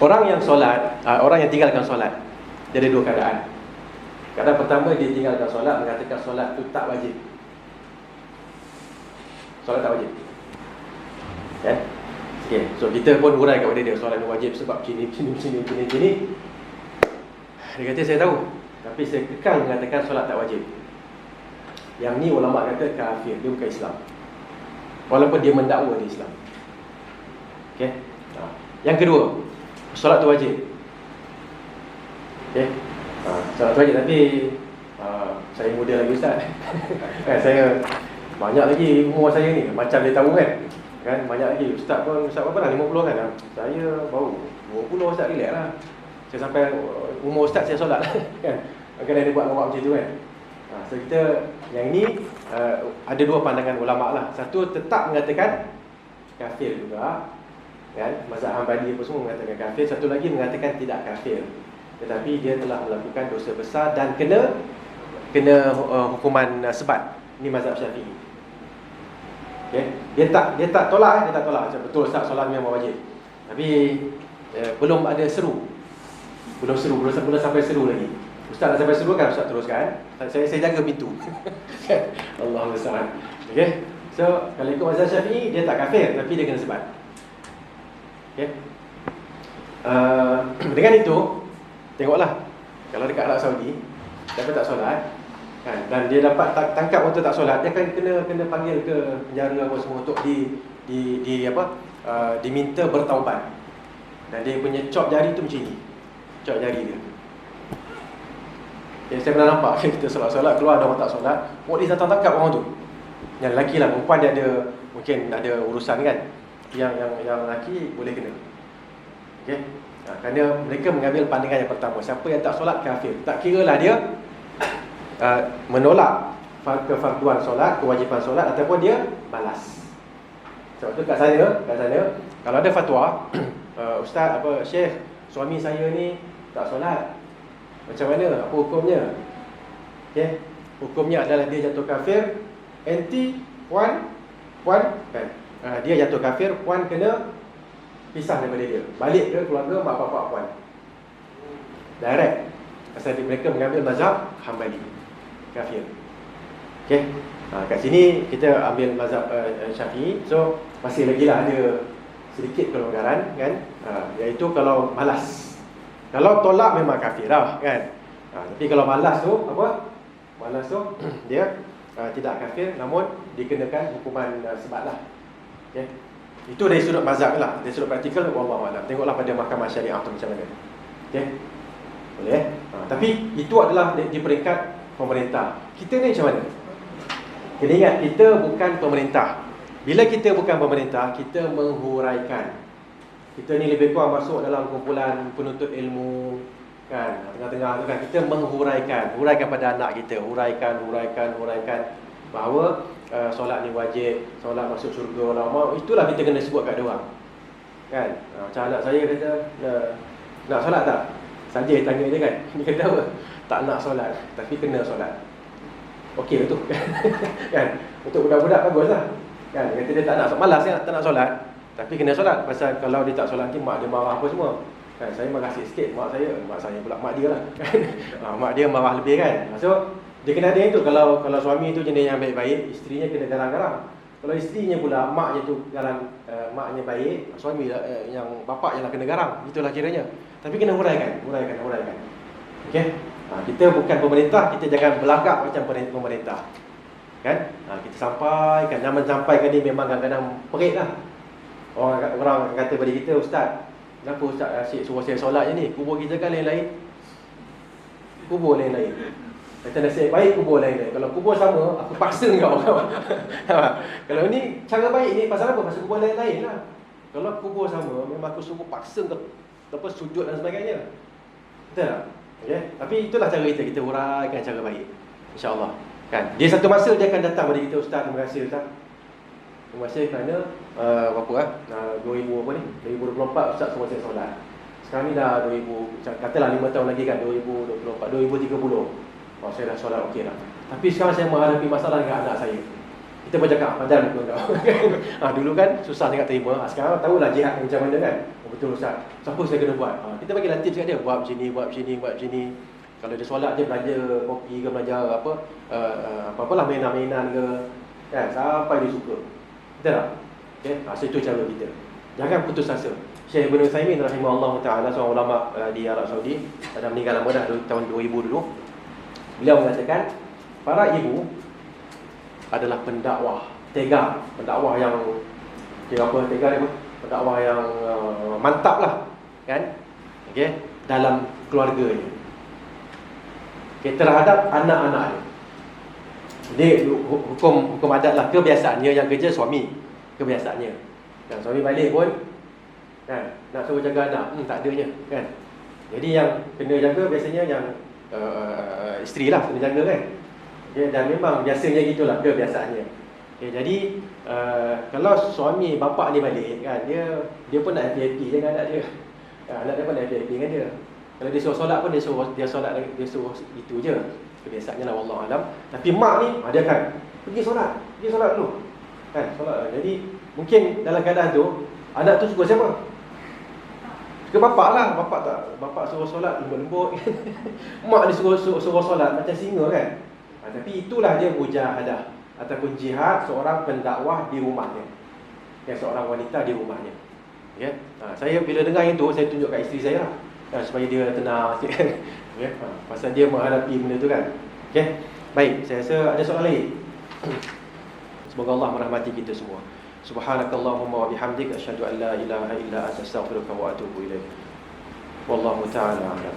Orang yang solat, orang yang tinggalkan solat, dia ada dua keadaan. Keadaan pertama, dia tinggalkan solat, mengatakan solat itu tak wajib. Solat tak wajib. Kan? Okay, so kita pun hurai kepada dia, solat wajib sebab gini. Dia kata saya tahu, tapi saya kekal mengatakan solat tak wajib. Yang ni ulama kata kafir, dia bukan Islam, walaupun dia mendakwa di Islam. Okay. Yang kedua, solat tu wajib. Okay. Solat tu wajib, tapi saya muda lagi Ustaz. Saya banyak lagi umur saya ni, macam dia tahu kan, banyak lagi. Ustaz berapa dah? 50 kan? Saya baru 20 Ustaz, relax lah. Saya sampai umur Ustaz saya solat kan. Kadang dia buat awak macam tu kan. So kita, yang ini ada dua pandangan ulama lah. Satu tetap mengatakan kafir juga kan, mazhab Hambali apa semua mengatakan kafir. Satu lagi mengatakan tidak kafir, tetapi dia telah melakukan dosa besar dan kena hukuman sebat. Ini mazhab Syafi'i. Okay. Dia tak tolak macam betul Ustaz solat memang wajib. Tapi belum ada seru. Belum sampai seru lagi. Ustaz dah sampai seru kan, Ustaz teruskan. Saya jaga pintu. Allahu Akbar. Okey. So kalau ikut mazhab Syafi'i, dia tak kafir tapi dia kena sebat. Okey. Dengan itu, tengoklah kalau dekat Arab Saudi, siapa tak solat kan, dan dia dapat tangkap waktu tak solat, dia akan kena panggil ke penjara apa semua untuk diminta bertaubat. Dan dia punya cop jari tu macam ni. Cop jari dia. Saya pernah nampak kita solat-solat, keluar ada orang tak solat, polis datang tangkap orang tu. Yang lelaki lah, perempuan dia mungkin ada urusan kan. Yang lelaki boleh kena. Okey. Kerana mereka mengambil pandangan yang pertama, siapa yang tak solat kafir. Tak kira lah dia menolak kefarduan solat, kewajipan solat, ataupun dia malas. Sebab tu kat sana kalau ada fatwa, Ustaz Syekh, suami saya ni tak solat, macam mana? Apa hukumnya? Okay. Hukumnya adalah dia jatuh kafir. Anti puan kan? Dia jatuh kafir, puan kena pisah daripada dia, balik ke keluarga mak bapak puan. Direct. Pasal mereka mengambil mazhab Hambali, kafir. Okey. Kat sini kita ambil mazhab Syafi'i. So masih lagi lah ada sedikit kelonggaran kan. Iaitu kalau malas. Kalau tolak memang kafir lah kan. Tapi kalau malas tu apa? Malas tu dia tidak kafir, namun dikenakan hukuman sebat lah. Okey. Itu dari sudut mazhab lah. Dari sudut praktikal, wallahu a'lam. Tengoklah pada mahkamah syariah tu macam mana. Okey. Boleh. Tapi itu adalah di peringkat pemerintah. Kita ni macam mana? Kena ingat, kita bukan pemerintah. Bila kita bukan pemerintah, kita menghuraikan. Kita ni lebih kurang masuk dalam kumpulan penuntut ilmu kan, tengah-tengah tu kan, kita huraikan pada anak kita, huraikan bahawa solat ni wajib, solat masuk syurga lama. Itulah kita kena sebut kat dia orang. Kan? Macam anak saya kata, nak solat tak? Saja tanya dia kan. Dia kata apa? Tak nak solat, tapi kena solat. Okey betul. Kan? Untuk budak-budak baguslah. Kan? Dia kata dia tak nak, malas kan, tak nak solat, tapi kena solat. Pasal kalau dia tak solat nanti mak dia marah apa semua. Kan, saya marah sikit mak saya pula mak dia lah. Mak dia marah lebih kan. So dia kena ada itu. Kalau suami tu jenis yang baik-baik, isterinya kena garang-garang. Kalau isterinya pula maknya tu garang, maknya baik, suami yang bapak yang lah kena garang. Itulah kiranya. Tapi kena huraikan. Okey. Kita bukan pemerintah, kita jangan berlagak macam pemerintah. Kan? Kita sampaikan, nama sampaikan ni memang kadang-kadang perit lah. Orang kata pada kita, ustaz, kenapa ustaz asyik suruh saya solat je ni? Kubur kita kan lain-lain. Kubur lain-lain. Kata nasib baik, kubur lain-lain. Kalau kubur sama, aku paksa kau. Kalau ni cara baik ni pasal apa? Pasal kubur lain-lain lah. Kalau kubur sama, memang aku suruh paksa kau sujud dan sebagainya. Betul tak? Okay? Tapi itulah cara kita huraikan cara baik, InsyaAllah kan? Dia satu masa dia akan datang pada kita, ustaz, terima kasih ustaz. Terima kasih kerana berapa 2024 ustaz suruh saya solat. Sekarang ni dah 2000, katalah 5 tahun lagi kan, 2024, 2030. Saya dah solat okey dah. Tapi sekarang saya menghadapi masalah dengan anak saya. Kita pun cakap, padan muka kau. Dulu kan susah sangat terima. Sekarang tahulah jihad macam mana kan. Betul ustaz, siapa saya kena buat? Kita bagi latih kat dia, buat macam ni. Kalau dia solat dia belanja kopi ke, belanja apa-apalah mainan-mainan ke kan, sampai dia suka. Betul tak? Okay? So itu cara kita. Jangan putus asa. Syekh Ibn Utsaimin rahimahullah ta'ala, seorang ulama di Arab Saudi, dah meninggal lama dah, tahun 2000 dulu. Beliau mengatakan, para ibu adalah pendakwah tega, pendakwah yang pendakwah yang mantap lah kan, okay? Dalam keluarganya, okay? Terhadap anak-anak dia. Hukum adat lah, kebiasaannya yang kerja suami, kebiasaannya kan, suami balik pun kan, nak suruh jaga anak, tak adanya kan. Jadi yang kena jaga biasanya yang isteri lah kena jaga kan. Okay, dan memang biasanya gitulah kebiasaannya. Okay, jadi kalau suami bapak ni balik kan, dia pun nak happy dengan anak dia. Anak dia pun nak happy dengan dia. Kalau dia suruh solat pun dia solat, dia suruh itu je. Kebiasaannya lah, wallahu alam. Tapi mak ni dia akan pergi solat dulu. Kan, solat. Jadi mungkin dalam keadaan tu anak tu suka siapa? Suka bapak lah. Bapak suruh solat lembut-lembut. Mak dia suruh solat macam singa kan. Tapi itulah dia mujahadah ataupun jihad seorang pendakwah di rumahnya, seorang wanita di rumahnya. Okay? Saya bila dengar itu, saya tunjuk kat isteri saya lah, supaya dia tenang sikit kan. Okay? Pasal dia menghadapi benda tu kan. Okay? Baik, saya rasa ada soalan lain. Semoga Allah merahmati kita semua. Subhanakallahumma wa bihamdika asyhadu an la ilaha illa anta astaghfiruka wa atubu ilaik. Wallahu ta'ala a'lam.